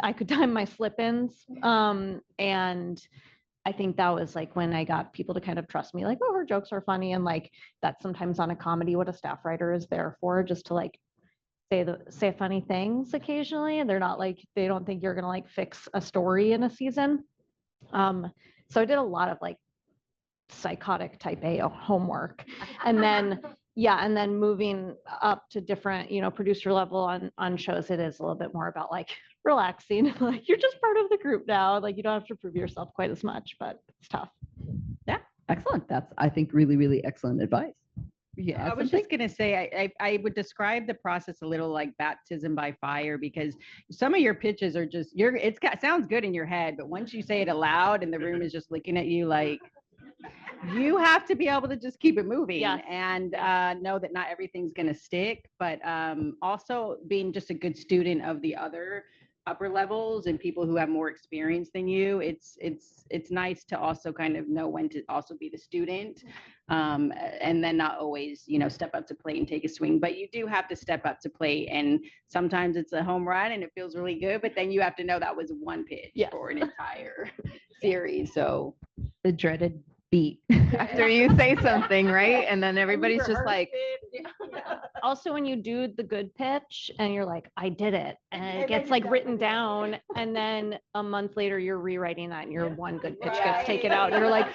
Speaker 4: my slip-ins. And I think that was like when I got people to kind of trust me, like, oh, her jokes are funny. And like, that's sometimes on a comedy what a staff writer is there for, just to like say funny things occasionally. And they're not like, they don't think you're going to like fix a story in a season. So I did a lot of like psychotic type A homework. And then, yeah, and then moving up to different, you know, producer level on shows, it is a little bit more about like relaxing. Like, you're just part of the group now. Like, you don't have to prove yourself quite as much, but it's tough.
Speaker 2: Yeah, excellent. That's, I think, really, really excellent advice. Yeah,
Speaker 3: I was just going to say, I would describe the process a little like baptism by fire, because some of your pitches are just, sounds good in your head, but once you say it aloud and the room is just looking at you like, you have to be able to just keep it moving
Speaker 4: Yes.
Speaker 3: and know that not everything's going to stick, but also being just a good student of the other upper levels and people who have more experience than you. It's nice to also kind of know when to also be the student, and then not always, step up to plate and take a swing, but you do have to step up to plate, and sometimes it's a home run and it feels really good, but then you have to know that was one pitch for an entire series. So
Speaker 6: The dreaded beat after you say something, right? And then everybody's just like,
Speaker 4: Also, when you do the good pitch and you're like, I did it, and it gets like written down, and then a month later you're rewriting that and your one good pitch gets taken out, and you're like,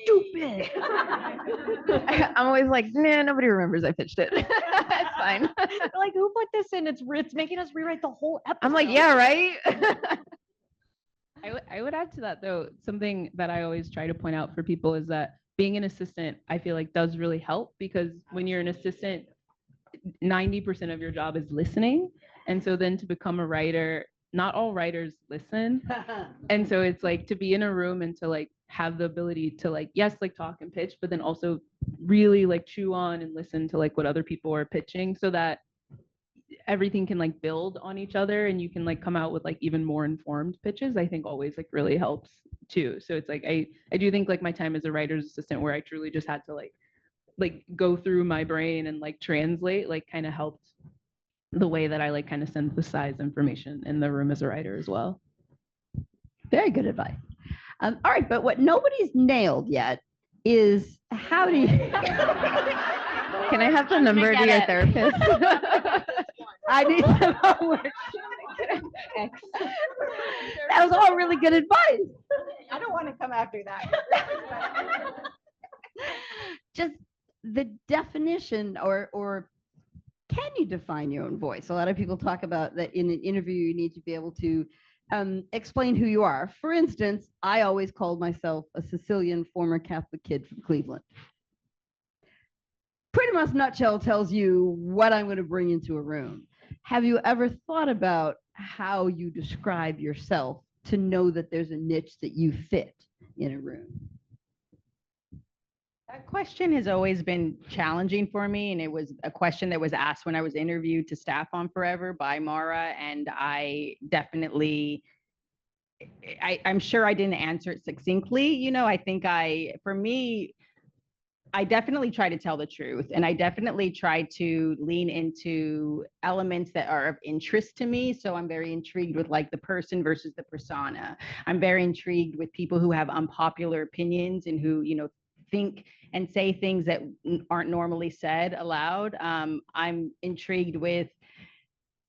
Speaker 4: stupid.
Speaker 6: I'm always like, nah, nobody remembers I pitched it. It's fine.
Speaker 4: Like, who put this in? It's making us rewrite the whole episode.
Speaker 6: I'm like, yeah, right.
Speaker 5: I would add to that though, something that I always try to point out for people is that being an assistant, I feel like does really help, because when you're an assistant, 90% of your job is listening. And so then to become a writer, not all writers listen. And so it's like to be in a room and to like have the ability to like, yes, like talk and pitch, but then also really like chew on and listen to like what other people are pitching, so that everything can like build on each other and you can like come out with like even more informed pitches, I think always like really helps too. So it's like I do think like my time as a writer's assistant, where I truly just had to like go through my brain and like translate, like kind of helped the way that I like kind of synthesize information in the room as a writer as well.
Speaker 2: Very good advice. All right, but what nobody's nailed yet is how do you?
Speaker 6: Can I have the number to your therapist?
Speaker 2: I need some homework. That was all really good advice.
Speaker 3: I don't want to come after that.
Speaker 2: Just the definition, or can you define your own voice? A lot of people talk about that in an interview, you need to be able to explain who you are. For instance, I always called myself a Sicilian former Catholic kid from Cleveland. Pretty much nutshell tells you what I'm going to bring into a room. Have you ever thought about how you describe yourself to know that there's a niche that you fit in a room?
Speaker 3: That question has always been challenging for me, and it was a question that was asked when I was interviewed to staff on Forever by Mara, and I definitely, I'm sure I didn't answer it succinctly. I think for me, I definitely try to tell the truth, and I definitely try to lean into elements that are of interest to me. So I'm very intrigued with like the person versus the persona. I'm very intrigued with people who have unpopular opinions and who, think and say things that aren't normally said aloud. I'm intrigued with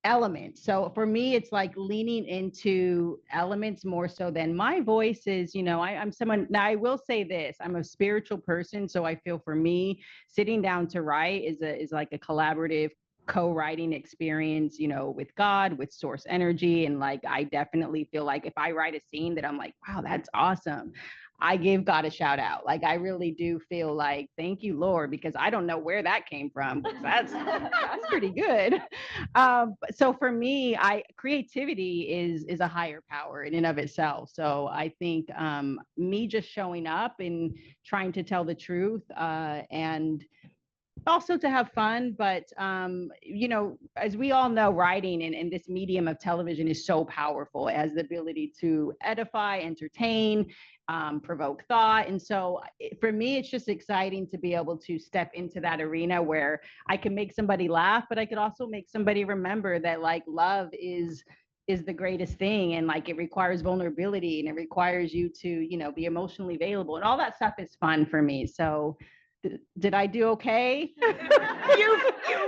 Speaker 3: elements. So for me, it's like leaning into elements more so than my voice is, I'm someone, now I will say this, I'm a spiritual person. So I feel for me, sitting down to write is like a collaborative co-writing experience, with God, with source energy. And like, I definitely feel like if I write a scene that I'm like, wow, that's awesome, I give God a shout out. Like, I really do feel like, thank you, Lord, because I don't know where that came from. That's pretty good. So for me, creativity is a higher power in and of itself. So I think me just showing up and trying to tell the truth, and also to have fun, but as we all know, writing and this medium of television is so powerful. It has the ability to edify, entertain, provoke thought. And so for me, it's just exciting to be able to step into that arena where I can make somebody laugh, but I could also make somebody remember that like love is the greatest thing, and like it requires vulnerability, and it requires you to be emotionally available, and all that stuff is fun for me. So did I do okay?
Speaker 2: You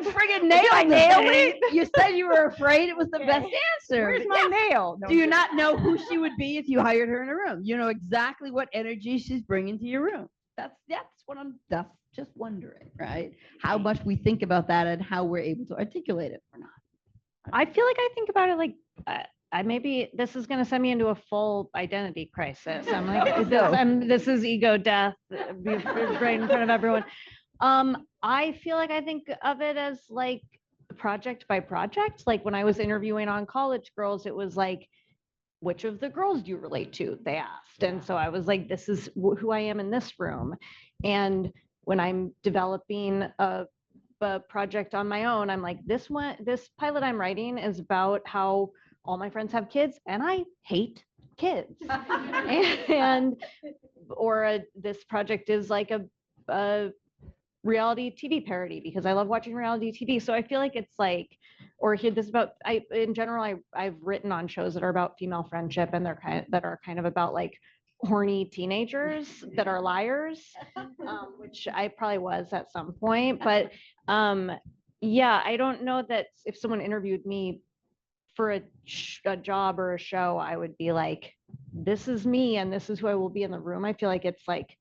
Speaker 2: friggin' nailed it. You said you were afraid it was the best answer.
Speaker 3: Where's my nail? No,
Speaker 2: Do you not know who she would be if you hired her in a room? You know exactly what energy she's bringing to your room. That's what I'm just wondering, right? How much we think about that and how we're able to articulate it or not.
Speaker 4: I feel like I think about it like maybe this is going to send me into a full identity crisis. I'm like, this is ego death right in front of everyone. I feel like I think of it as like project by project. Like when I was interviewing on College Girls, it was like which of the girls do you relate to? They asked. And so I was like, this is who I am in this room. And when I'm developing a project on my own, I'm like, this pilot I'm writing is about how all my friends have kids and I hate kids. This project is like a reality TV parody because I love watching reality TV. So I feel like it's like, or here this about in general, I've written on shows that are about female friendship and that are kind of about like horny teenagers that are liars, which I probably was at some point. But yeah, I don't know that if someone interviewed me for a job or a show, I would be like, this is me and this is who I will be in the room. I feel like it's like,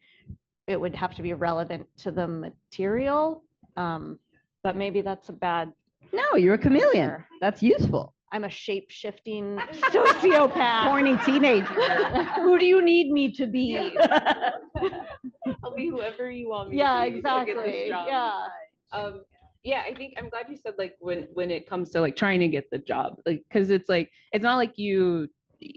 Speaker 4: it would have to be relevant to the material. But maybe that's a bad.
Speaker 2: No, you're a chameleon.
Speaker 4: Sure.
Speaker 2: That's useful.
Speaker 4: I'm a shape-shifting sociopath.
Speaker 3: Horny teenager.
Speaker 4: Who do you need me to be?
Speaker 5: I'll be whoever you want me
Speaker 4: Yeah,
Speaker 5: to be to get this
Speaker 4: exactly.
Speaker 5: job.
Speaker 4: Yeah.
Speaker 5: Yeah, I think I'm glad you said like when it comes to like trying to get the job, like because it's like it's not like you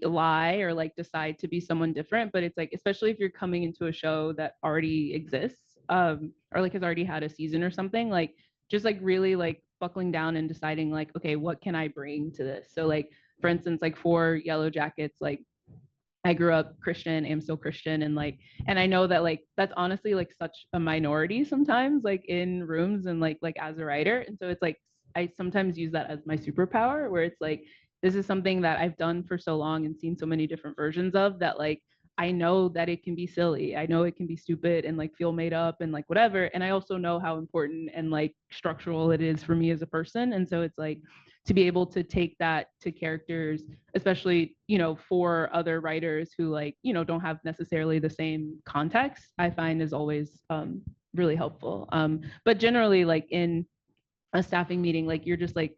Speaker 5: lie or like decide to be someone different, but it's like especially if you're coming into a show that already exists, or like has already had a season or something, like just like really like buckling down and deciding like, okay, what can I bring to this? So like for instance, like for Yellowjackets, like I grew up Christian, am still Christian, and like, and I know that like that's honestly like such a minority sometimes, like in rooms and like as a writer. And so it's like I sometimes use that as my superpower, where it's like this is something that I've done for so long and seen so many different versions of that like I know that it can be silly. I know it can be stupid and like feel made up and like whatever. And I also know how important and like structural it is for me as a person. And so it's like to be able to take that to characters, especially, you know, for other writers who like, you know, don't have necessarily the same context, I find is always really helpful. But generally like in a staffing meeting, like you're just like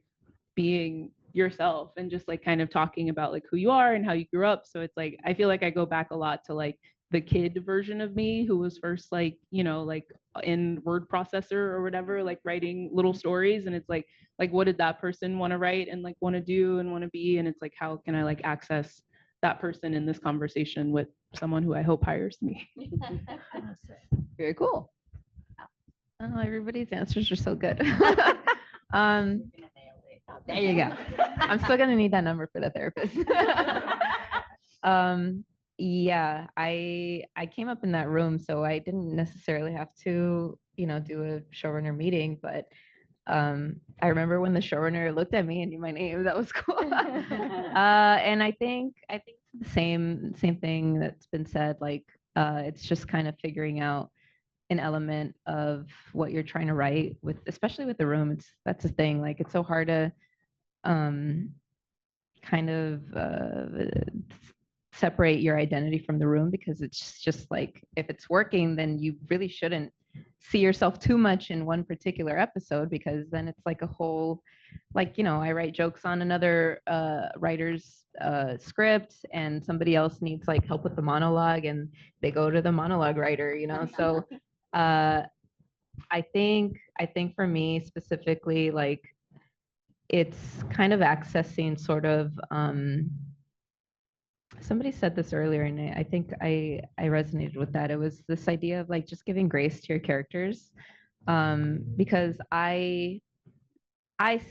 Speaker 5: being yourself and just like kind of talking about like who you are and how you grew up. So it's like I feel like I go back a lot to like the kid version of me who was first like, you know, like in word processor or whatever, like writing little stories. And it's like what did that person want to write and like want to do and want to be? And it's like how can I like access that person in this conversation with someone who I hope hires me?
Speaker 2: Very cool.
Speaker 6: Oh, everybody's answers are so good.
Speaker 2: There you go.
Speaker 6: I'm still gonna need that number for the therapist. Yeah, I came up in that room, so I didn't necessarily have to, you know, do a showrunner meeting, but I remember when the showrunner looked at me and knew my name. That was cool. And I think the same thing that's been said. Like it's just kind of figuring out an element of what you're trying to write with, especially with the room. That's the thing. Like it's so hard to kind of separate your identity from the room, because it's just like if it's working, then you really shouldn't see yourself too much in one particular episode, because then it's like a whole, like, you know, I write jokes on another writer's script and somebody else needs like help with the monologue and they go to the monologue writer, you know. So I think for me specifically, like it's kind of accessing sort of somebody said this earlier and I think I resonated with that. It was this idea of like just giving grace to your characters, because I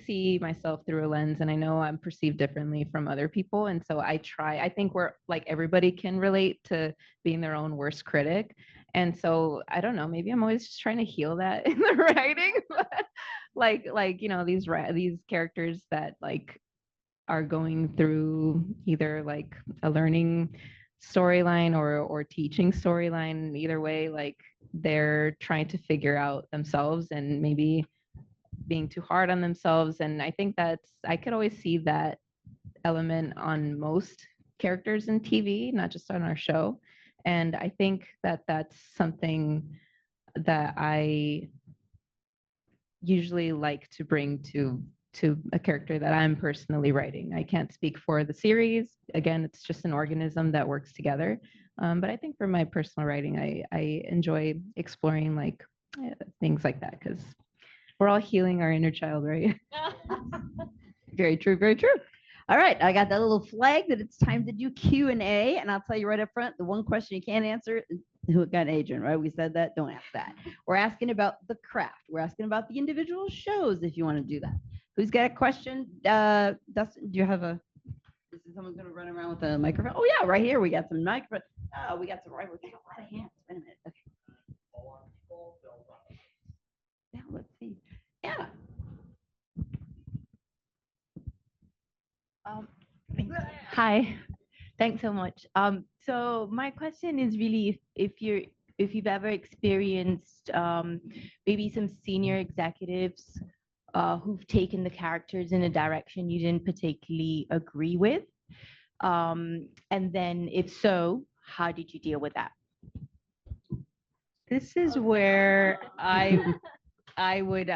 Speaker 6: see myself through a lens and I know I'm perceived differently from other people. And so I think we're like, everybody can relate to being their own worst critic. And so I don't know, maybe I'm always just trying to heal that in the writing. But like, you know, these characters that like are going through either like a learning storyline or teaching storyline, either way, like they're trying to figure out themselves and maybe being too hard on themselves. And I think I could always see that element on most characters in TV, not just on our show. And I think that that's something that I usually like to bring to a character that I'm personally writing. I can't speak for the series. Again, it's just an organism that works together. But I think for my personal writing, I enjoy exploring like things like that, because we're all healing our inner child, right?
Speaker 2: Very true, very true. All right, I got that little flag that it's time to do Q&A, and I'll tell you right up front, the one question you can't answer is who got an agent, right? We said that, don't ask that. We're asking about the craft. We're asking about the individual shows if you want to do that. Who's got a question? Dustin, do you have a, is someone going to run around with a microphone? Oh yeah, right here, we got some microphone. Oh, we got some, right, we got a lot of hands. Wait a minute, okay. Yeah, let's see. Yeah.
Speaker 7: Hi, thanks so much. So my question is really if you've ever experienced maybe some senior executives who've taken the characters in a direction you didn't particularly agree with, and then if so, how did you deal with that?
Speaker 3: This is where I would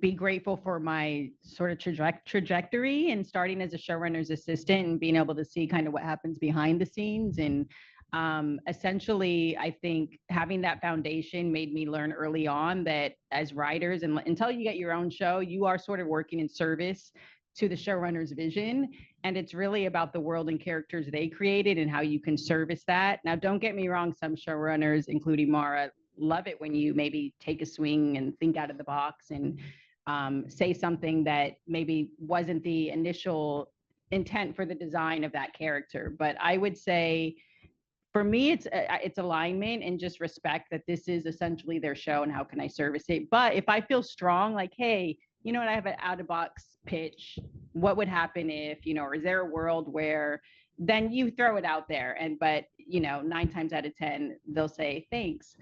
Speaker 3: be grateful for my sort of trajectory and starting as a showrunner's assistant and being able to see kind of what happens behind the scenes. And essentially, I think having that foundation made me learn early on that as writers, and until you get your own show, you are sort of working in service to the showrunner's vision. And it's really about the world and characters they created and how you can service that. Now, don't get me wrong, some showrunners, including Mara, love it when you maybe take a swing and think out of the box and say something that maybe wasn't the initial intent for the design of that character. But I would say, for me, it's alignment and just respect that this is essentially their show and how can I service it. But if I feel strong, like, hey, you know what, I have an out of box pitch. What would happen if, you know, or is there a world where, then you throw it out there. And, but, you know, 9 times out of 10, they'll say, thanks.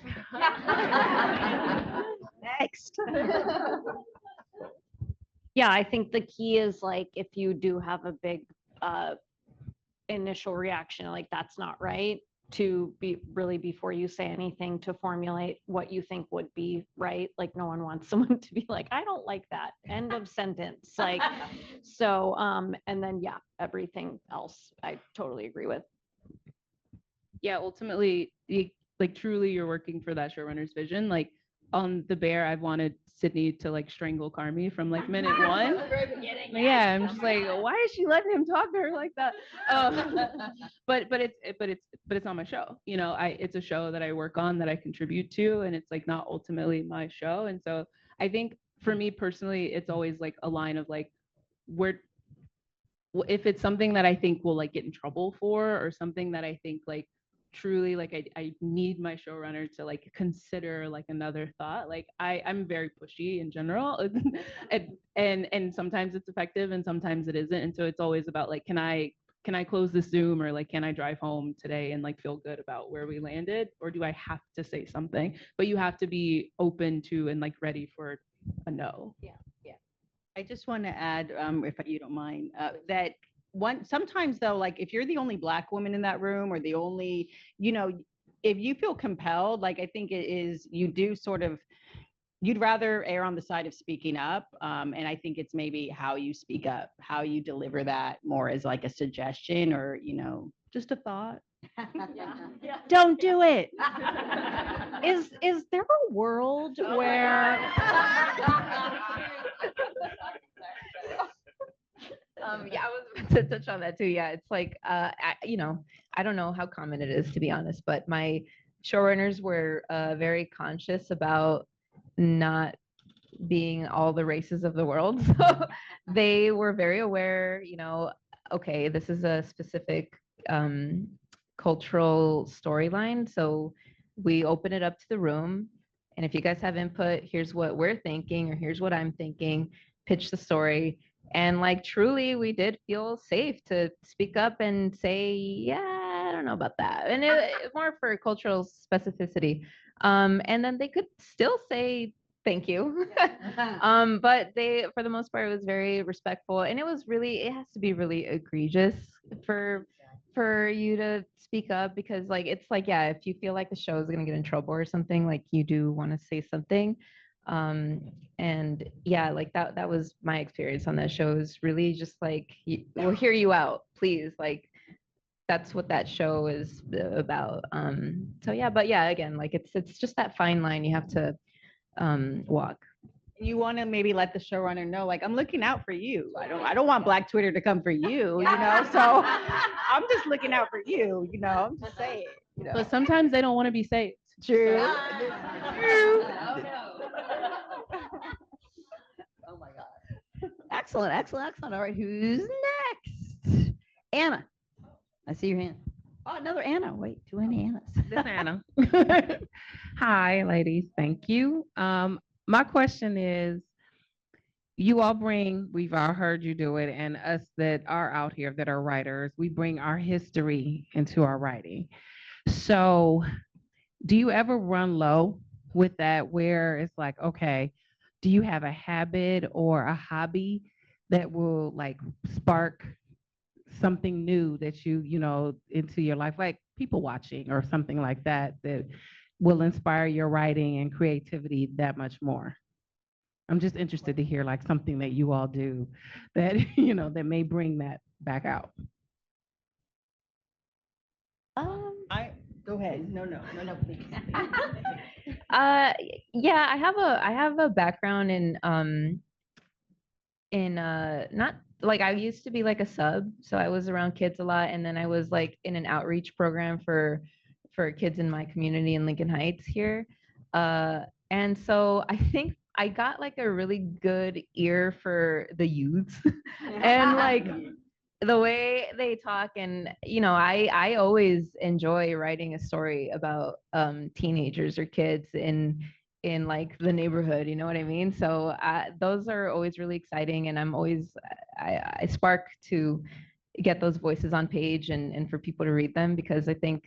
Speaker 3: Next.
Speaker 4: Yeah, I think the key is like if you do have a big initial reaction, like that's not right, to be really before you say anything to formulate what you think would be right. Like no one wants someone to be like, I don't like that. End of sentence. Like so and then yeah, everything else I totally agree with.
Speaker 5: Yeah, ultimately, like truly you're working for that showrunner's vision. Like on The Bear, I've wanted Sydney to like strangle Carmi from like minute 1. Yeah, I'm just like, why is she letting him talk to her like that? But it's not my show. You know, it's a show that I work on, that I contribute to, and it's like not ultimately my show. And so I think for me personally, it's always like a line of like, where if it's something that I think will like get in trouble for, or something that I think like truly like I need my showrunner to like consider like another thought. Like I'm very pushy in general and sometimes it's effective and sometimes it isn't. And so it's always about like, can I close the Zoom, or like, can I drive home today and like feel good about where we landed, or do I have to say something? But you have to be open to and like ready for a no.
Speaker 3: Yeah. I just want to add, if you don't mind, that sometimes though, like if you're the only Black woman in that room, or the only, you know, if you feel compelled, like I think it is, you do sort of, you'd rather err on the side of speaking up. And I think it's maybe how you speak up, how you deliver that more as like a suggestion, or, you know, just a thought. Don't do it.
Speaker 4: Is there a world where
Speaker 6: Yeah, I was about to touch on that too. Yeah, it's like, you know, I don't know how common it is, to be honest, but my showrunners were very conscious about not being all the races of the world. So they were very aware, you know, okay, this is a specific cultural storyline. So we open it up to the room. And if you guys have input, here's what we're thinking, or here's what I'm thinking, pitch the story. And like truly, we did feel safe to speak up and say, yeah, I don't know about that. And it more for cultural specificity. And then they could still say thank you. But they, for the most part, it was very respectful. And it was really, it has to be really egregious for you to speak up, because like it's like, yeah, if you feel like the show is gonna get in trouble or something, like you do want to say something. And yeah, like that was my experience on that show, is really just like, we'll hear you out, please. Like that's what that show is about. So yeah, but yeah, again, like it's just that fine line you have to walk.
Speaker 3: You want to maybe let the showrunner know, like, I'm looking out for you. I don't want Black Twitter to come for you, So I'm just looking out for you, I'm just saying.
Speaker 5: But sometimes they don't want to be saved.
Speaker 3: True.
Speaker 2: Oh my God. Excellent, excellent, excellent. All right, who's next? Anna. I see your hand. Oh, another Anna. Wait, too many Annas.
Speaker 8: This Anna. Hi, ladies. Thank you. My question is, you all we've all heard you do it, and us that are out here that are writers, we bring our history into our writing. So do you ever run low with that where it's like, okay, do you have a habit or a hobby that will like spark something new that into your life, like people watching or something like that, that will inspire your writing and creativity that much more? I'm just interested to hear like something that you all do that, that may bring that back out.
Speaker 3: Go ahead. No, please.
Speaker 6: Yeah, I have a background in not like, I used to be like a sub, so I was around kids a lot, and then I was like in an outreach program for kids in my community in Lincoln Heights here. And so I think I got like a really good ear for the youths and like the way they talk. And I always enjoy writing a story about teenagers or kids in like the neighborhood, you know what I mean? So those are always really exciting, and I'm always I spark to get those voices on page and for people to read them, because I think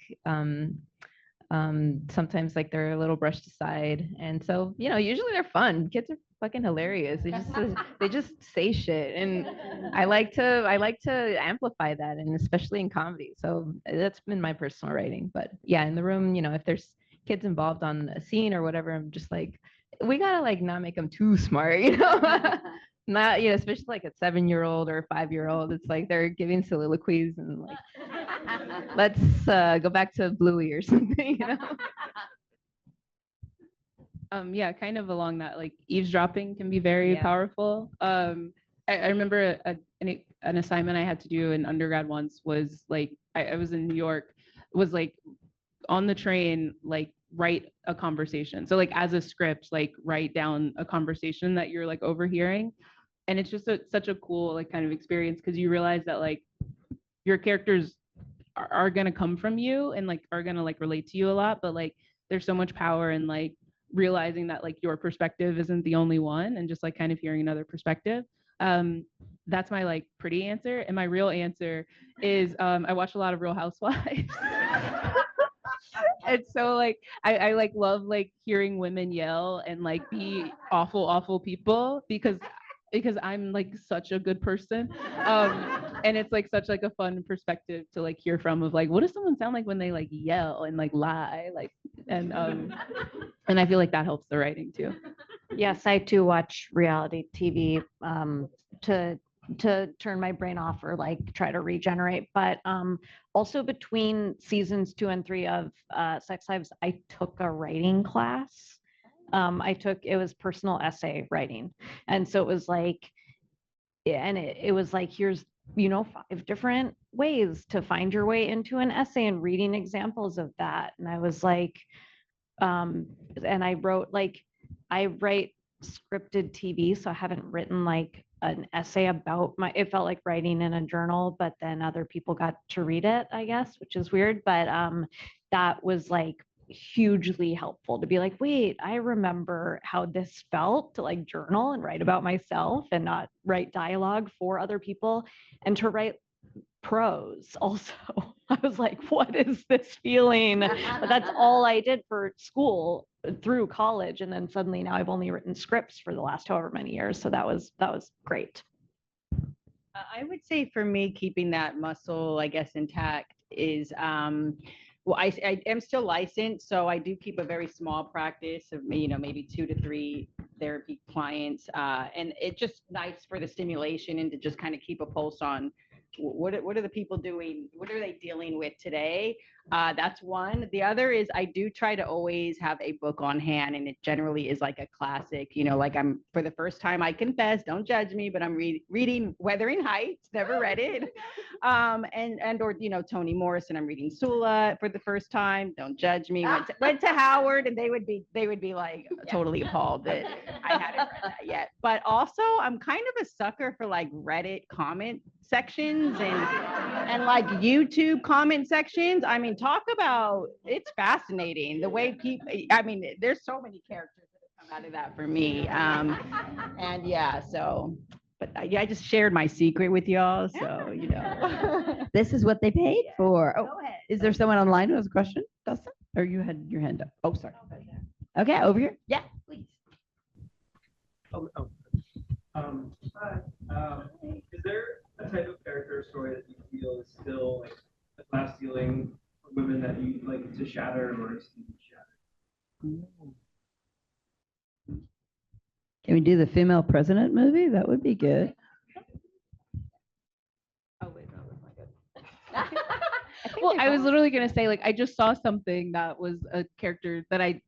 Speaker 6: sometimes like they're a little brushed aside, and so usually they're fun. Kids are fucking hilarious. They just say shit, and I like to amplify that, and especially in comedy. So that's been my personal writing. But yeah, in the room, if there's kids involved on a scene or whatever, I'm just like, we gotta like not make them too smart, not especially like a 7-year-old or a 5-year-old. It's like they're giving soliloquies and like, let's go back to Bluey or something.
Speaker 5: Yeah, kind of along that, like eavesdropping can be very powerful. I remember an assignment I had to do in undergrad once was like, I was in New York, was like on the train, like write a conversation. So like as a script, like write down a conversation that you're like overhearing. And it's just such a cool like kind of experience, because you realize that like your characters are going to come from you and like are going to like relate to you a lot, but like there's so much power in like realizing that like your perspective isn't the only one, and just like kind of hearing another perspective. That's my like pretty answer. And my real answer is I watch a lot of Real Housewives. And so like I like love like hearing women yell and like be awful people, because I'm like such a good person. And it's like such like a fun perspective to like hear from, of like, what does someone sound like when they like yell and like lie, like, and I feel like that helps the writing too.
Speaker 4: Yes, I too watch reality TV to turn my brain off or like try to regenerate. But also between seasons 2 and 3 of Sex Lives, I took a writing class. It was personal essay writing. And so it was like, and it was like, here's, 5 different ways to find your way into an essay, and reading examples of that. And I was like, and I write scripted TV, so I haven't written like an essay about it felt like writing in a journal, but then other people got to read it, I guess, which is weird. But that was like hugely helpful to be like, wait, I remember how this felt to like journal and write about myself and not write dialogue for other people, and to write prose also. I was like, what is this feeling? But that's all I did for school through college, and then suddenly now I've only written scripts for the last however many years, so that was great.
Speaker 3: I would say for me, keeping that muscle, I guess, intact is well, I am still licensed, so I do keep a very small practice of maybe 2 to 3 therapy clients, and it's just nice for the stimulation and to just kind of keep a pulse on what are the people doing? What are they dealing with today? That's one. The other is I do try to always have a book on hand, and it generally is like a classic. Like I'm for the first time, I confess, don't judge me, but I'm reading Wuthering Heights. Never read it. And or Toni Morrison. I'm reading Sula for the first time. Don't judge me. Went to Howard, and they would be like totally appalled that I hadn't read that yet. But also, I'm kind of a sucker for like Reddit comment sections and like YouTube comment sections. I mean, talk about, it's fascinating the way people. I mean, there's so many characters that have come out of that for me. And yeah, so. But I just shared my secret with y'all, so
Speaker 2: This is what they paid for. Oh,
Speaker 3: Go ahead.
Speaker 2: is there someone online who has a question, Dustin? Or you had your hand up? Oh, sorry. Okay, over here. Yeah, please.
Speaker 9: Is there a type of character story that you feel is still like a glass ceiling for women that you like to shatter or see shattered?
Speaker 2: Can we do the female president movie? That would be good.
Speaker 6: Oh wait, no, that's not good.
Speaker 5: Well, I was literally gonna say, like, I just saw something that was a character that I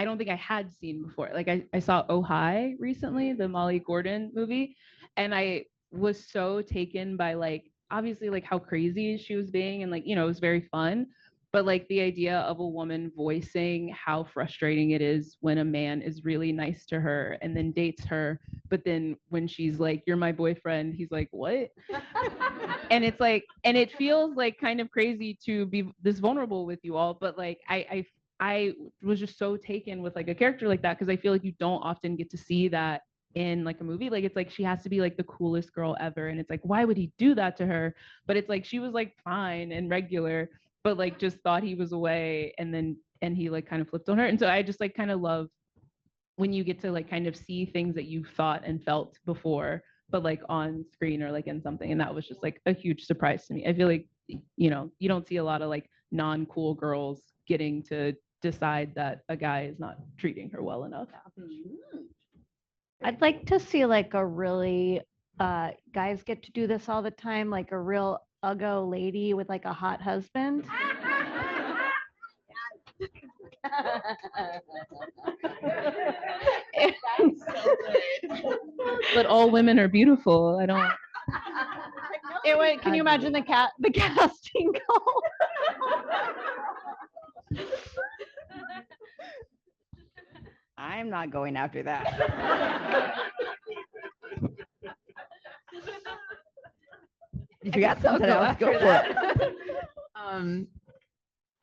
Speaker 5: don't think I had seen before. Like I saw Oh Hi recently, the Molly Gordon movie, and I was so taken by like obviously like how crazy she was being, and like it was very fun. But like the idea of a woman voicing how frustrating it is when a man is really nice to her and then dates her, but then when she's like, "You're my boyfriend," he's like, "What?" And it's like, and it feels like kind of crazy to be this vulnerable with you all, but like I was just so taken with like a character like that, because I feel like you don't often get to see that in like a movie. Like it's like she has to be like the coolest girl ever, and it's like, why would he do that to her? But it's like she was like fine and regular, but like just thought he was away, and he like kind of flipped on her. And so I just like kind of love when you get to like kind of see things that you thought and felt before, but like on screen or like in something. And that was just like a huge surprise to me. I feel like you don't see a lot of like non-cool girls getting to decide that a guy is not treating her well enough.
Speaker 4: I'd like to see like a really guys get to do this all the time, like a real uggo lady with like a hot husband.
Speaker 5: But all women are beautiful. I don't.
Speaker 4: Can you imagine the casting call?
Speaker 3: I'm not going after that.
Speaker 2: If you got something else, go for it.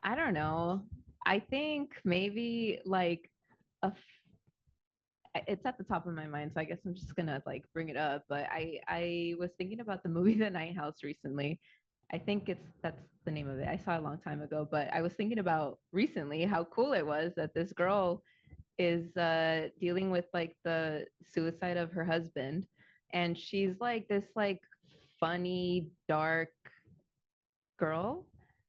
Speaker 6: I don't know. I think maybe like it's at the top of my mind, so I guess I'm just gonna like bring it up. But I was thinking about the movie The Night House recently. I think that's the name of it. I saw it a long time ago, but I was thinking about recently how cool it was that this girl is dealing with like the suicide of her husband, and she's like this like funny dark girl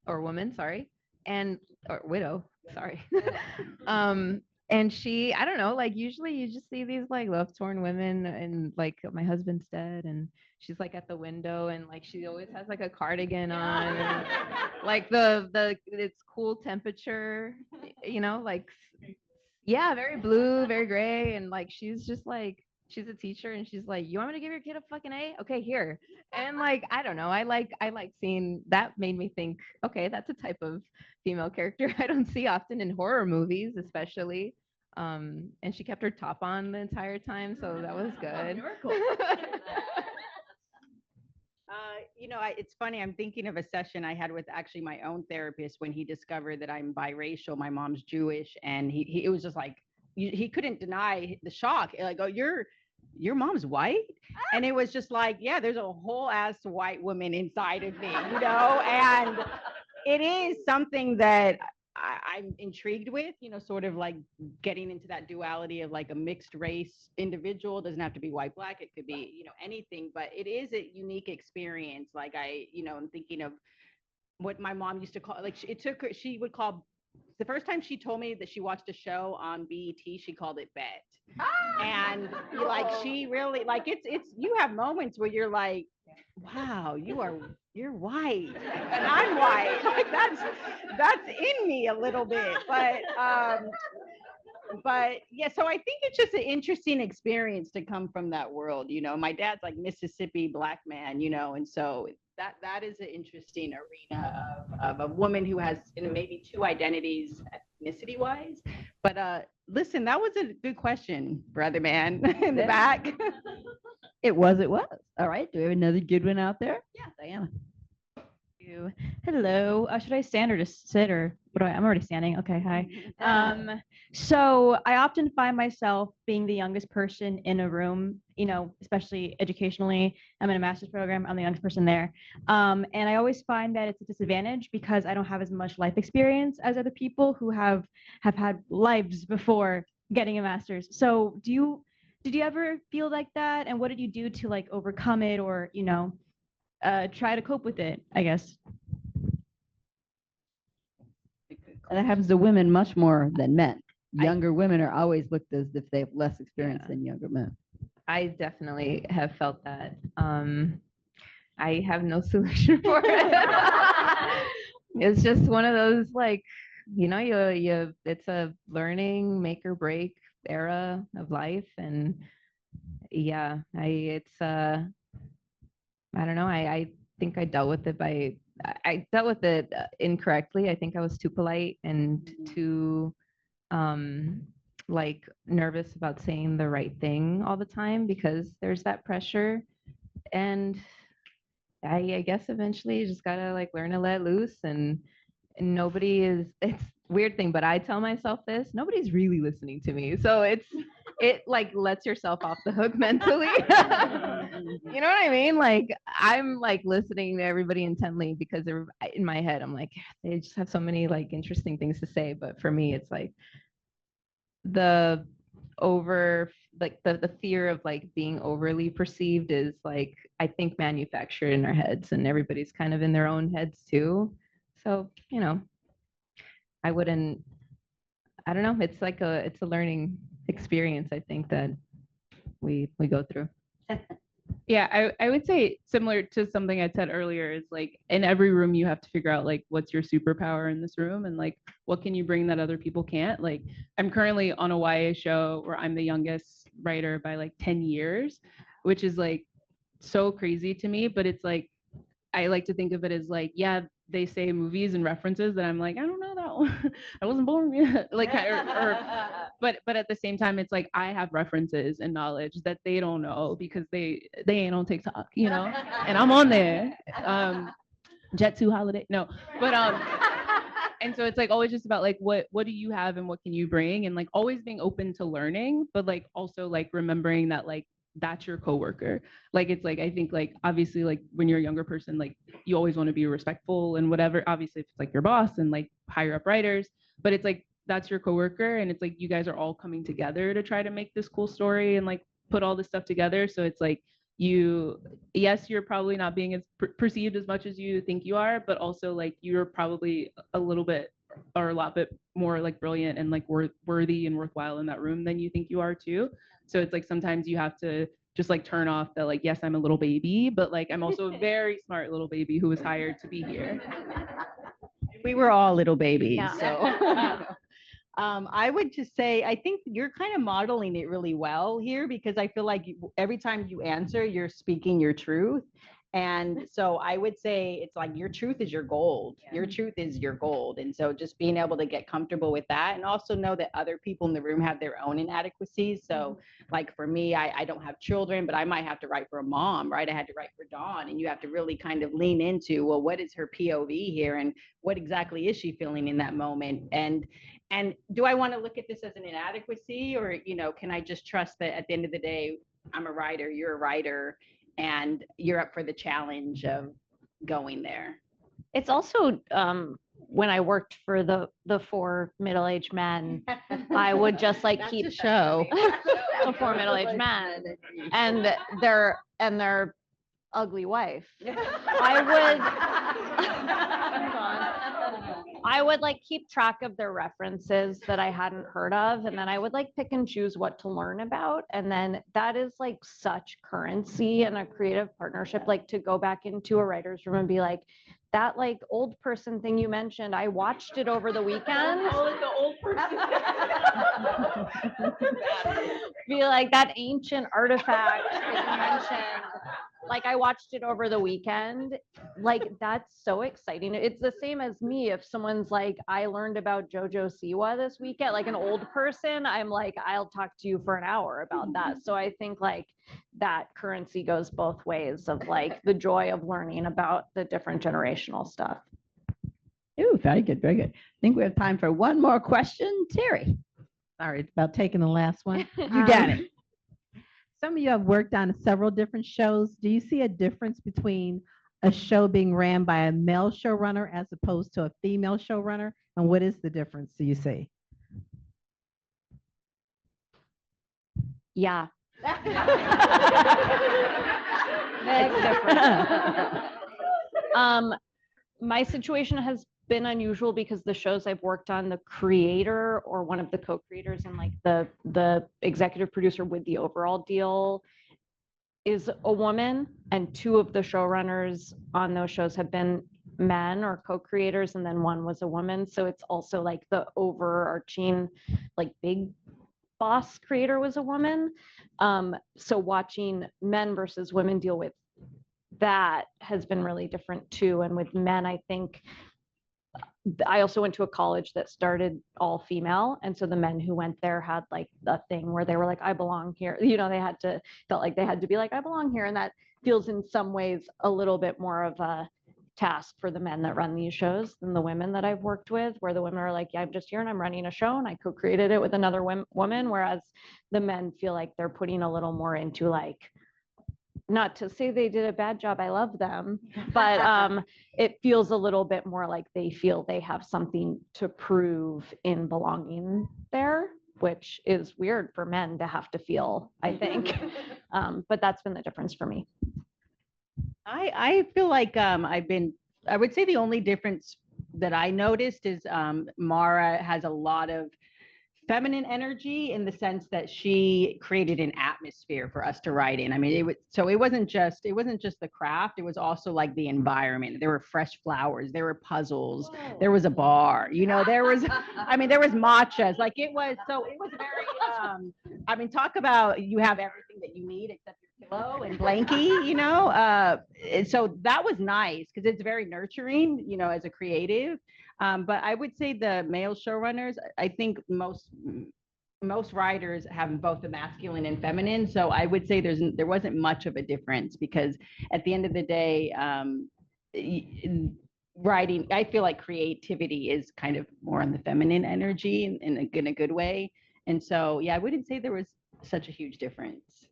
Speaker 6: or woman, sorry, or widow, sorry. And she, I don't know, like usually you just see these like love torn women and like my husband's dead, and she's like at the window, and like she always has like a cardigan on, and, like it's cool temperature, like yeah, very blue, very gray, and like she's just like she's a teacher, and she's like, "You want me to give your kid a fucking A? Okay, here." And like I don't know, I like seeing that. Made me think, okay, that's a type of female character I don't see often in horror movies, especially. And she kept her top on the entire time, so that was good.
Speaker 3: It's funny. I'm thinking of a session I had with actually my own therapist when he discovered that I'm biracial. My mom's Jewish, and he it was just like he couldn't deny the shock. Like, oh, your mom's white, and it was just like, yeah, there's a whole ass white woman inside of me, and it is something that I'm intrigued with, sort of like getting into that duality of like a mixed race individual. Doesn't have to be white, black. It could be, anything, but it is a unique experience. Like I'm thinking of what my mom used to call, like she would call, the first time she told me that she watched a show on BET, she called it Bet. And like, she really, like, it's, you have moments where you're like, wow, you're white and I'm white. Like that's in me a little bit. But yeah, so I think it's just an interesting experience to come from that world. My dad's like Mississippi black man, and so that is an interesting arena of a woman who has maybe two identities ethnicity wise. But listen, that was a good question, brother man in the back.
Speaker 2: It was. All right. Do we have another good one out there? Yeah, Diana.
Speaker 10: You. Hello. Should I stand or just sit or what do I'm already standing. Okay. Hi. So I often find myself being the youngest person in a room, especially educationally. I'm in a master's program. I'm the youngest person there. And I always find that it's a disadvantage because I don't have as much life experience as other people who have had lives before getting a master's. So did you ever feel like that? And what did you do to like overcome it or, try to cope with it, I guess?
Speaker 2: And that happens to women much more than men. Younger women are always looked as if they have less experience than younger men.
Speaker 6: I definitely have felt that. I have no solution for it. It's just one of those like, it's a learning make or break era of life, and yeah, I don't know. I think I dealt with it incorrectly. I think I was too polite and too like nervous about saying the right thing all the time because there's that pressure. And I guess eventually you just gotta like learn to let loose and it's a weird thing, but I tell myself this, nobody's really listening to me. So it like lets yourself off the hook mentally. You know what I mean? Like I'm like listening to everybody intently because in my head, I'm like, they just have so many like interesting things to say. But for me, it's like the fear of like being overly perceived is like, I think manufactured in our heads and everybody's kind of in their own heads too. So, I don't know. It's like it's a learning experience, I think, that we go through.
Speaker 5: Yeah, I would say similar to something I said earlier is like in every room you have to figure out like what's your superpower in this room and like what can you bring that other people can't. Like I'm currently on a YA show where I'm the youngest writer by like 10 years, which is like so crazy to me, but it's like I like to think of it as like, yeah, they say movies and references that I'm like, I don't know that one. I wasn't born yet. Like, but at the same time, it's like I have references and knowledge that they don't know because they ain't on TikTok, and I'm on there. Jet 2 holiday, no, but and so it's like always just about like what do you have and what can you bring, and like always being open to learning, but like also like remembering that like that's your coworker. Like it's like I think like obviously like when you're a younger person, like you always want to be respectful and whatever, obviously if it's like your boss and like higher up writers, but it's like that's your coworker and it's like you guys are all coming together to try to make this cool story and like put all this stuff together. So it's like yes, you're probably not being as perceived as much as you think you are, but also like you're probably a little bit or a lot bit more like brilliant and like worthy and worthwhile in that room than you think you are too. So it's like sometimes you have to just like turn off the like, yes, I'm a little baby, but like I'm also a very smart little baby who was hired to be here.
Speaker 3: We were all little babies.
Speaker 4: Yeah.
Speaker 3: So I would just say, I think you're kind of modeling it really well here because I feel like every time you answer, you're speaking your truth. And so I would say it's like your truth is your gold. Your truth is your gold. And so just being able to get comfortable with that and also know that other people in the room have their own inadequacies. So like for me, I don't have children, but I might have to write for a mom, right? I had to write for Dawn, and you have to really kind of lean into, well, what is her POV here? And what exactly is she feeling in that moment? And do I want to look at this as an inadequacy, or, can I just trust that at the end of the day, I'm a writer, you're a writer, and you're up for the challenge of going there?
Speaker 4: It's also when I worked for the four middle-aged men, I would just like
Speaker 3: That's
Speaker 4: keep
Speaker 3: a show.
Speaker 4: the four middle-aged men and their ugly wife. I would I would like keep track of their references that I hadn't heard of, and then I would like pick and choose what to learn about. And then that is like such currency in a creative partnership, like to go back into a writer's room and be like, that like old person thing you mentioned, I watched it over the weekend.
Speaker 5: The old person.
Speaker 4: Be like that ancient artifact that you mentioned. Like I watched it over the weekend. Like that's so exciting. It's the same as me. If someone's like, I learned about Jojo Siwa this weekend, like an old person, I'm like, I'll talk to you for an hour about that. So I think like that currency goes both ways of like the joy of learning about the different generational stuff.
Speaker 2: Ooh, very good, very good. I think we have time for one more question. Terry.
Speaker 11: Sorry about taking the last one.
Speaker 2: You got it.
Speaker 11: Some of you have worked on several different shows. Do you see a difference between a show being ran by a male showrunner as opposed to a female showrunner? And what is the difference, do you see?
Speaker 4: Yeah. Big difference. My situation has been unusual because the shows I've worked on, the creator or one of the co-creators and like the executive producer with the overall deal is a woman, and two of the showrunners on those shows have been men or co-creators, and then one was a woman. So it's also like the overarching like big boss creator was a woman. So watching men versus women deal with that has been really different too. And with men, I think I also went to a college that started all female. And so the men who went there had like the thing where they were like, I belong here. You know, they felt like they had to be like, I belong here. And that feels in some ways a little bit more of a task for the men that run these shows than the women that I've worked with, where the women are like, yeah, I'm just here and I'm running a show and I co-created it with another woman. Whereas the men feel like they're putting a little more into like, not to say they did a bad job, I love them, but it feels a little bit more like they feel they have something to prove in belonging there, which is weird for men to have to feel, I think. But that's been the difference for me.
Speaker 3: I feel like I would say the only difference that I noticed is Mara has a lot of feminine energy in the sense that she created an atmosphere for us to write in. I mean, it wasn't just the craft, it was also like the environment. There were fresh flowers, there were puzzles, there was a bar, you know, there was matchas. Like it was very I mean, talk about you have everything that you need except your pillow and blankie, you know. So that was nice because it's very nurturing, you know, as a creative. But I would say the male showrunners, I think most writers have both the masculine and feminine. So I would say there wasn't much of a difference because at the end of the day, writing, I feel like creativity is kind of more on the feminine energy in a good way. And so, yeah, I wouldn't say there was such a huge difference.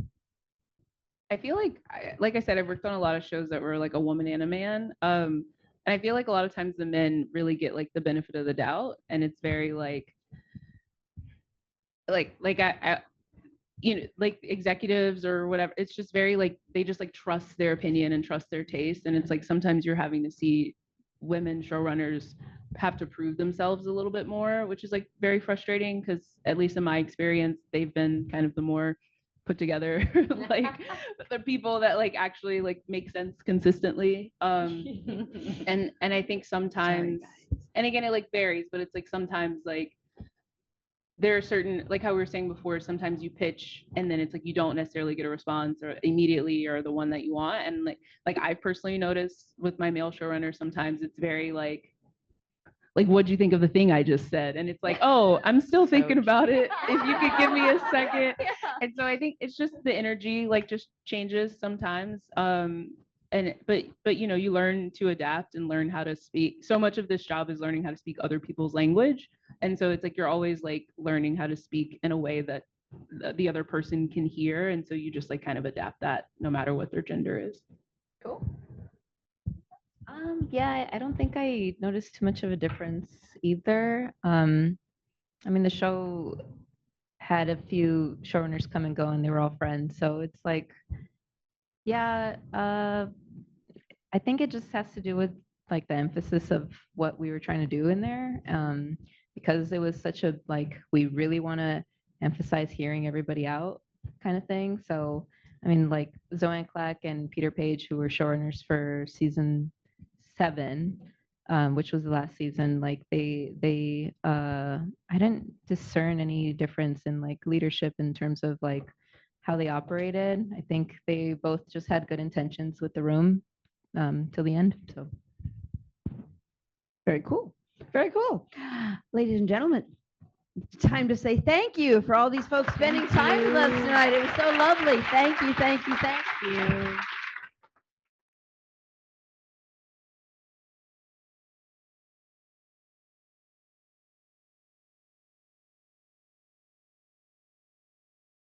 Speaker 5: I feel like I said, I've worked on a lot of shows that were like a woman and a man. And I feel like a lot of times the men really get like the benefit of the doubt, and it's very like I you know, like executives or whatever. It's just very like they just like trust their opinion and trust their taste, and it's like sometimes you're having to see women showrunners have to prove themselves a little bit more, which is like very frustrating because at least in my experience, they've been kind of the more put together like the people that like actually like make sense consistently. And I think sometimes, and again it like varies, but it's like sometimes like there are certain, like how we were saying before, sometimes you pitch and then it's like you don't necessarily get a response or immediately or the one that you want. And like I personally noticed with my male showrunner, sometimes it's very like what do you think of the thing I just said? And it's like, oh, I'm still thinking about it. If you could give me a second. Yeah. And so I think it's just the energy like just changes sometimes. But you know, you learn to adapt and learn how to speak. So much of this job is learning how to speak other people's language. And so it's like you're always like learning how to speak in a way that the other person can hear. And so you just like kind of adapt that no matter what their gender is.
Speaker 6: Cool. Yeah, I don't think I noticed too much of a difference either. I mean, the show had a few showrunners come and go, and they were all friends. So it's like, yeah, I think it just has to do with like the emphasis of what we were trying to do in there, because it was such a like we really want to emphasize hearing everybody out kind of thing. So I mean, like Zoe Clack and Peter Page, who were showrunners for season 7, which was the last season, like I didn't discern any difference in like leadership in terms of like how they operated. I think they both just had good intentions with the room till the end. So
Speaker 2: Very cool. Very cool. Ladies and gentlemen, it's time to say thank you for all these folks spending time with us tonight. It was so lovely. Thank you, thank you, thank you.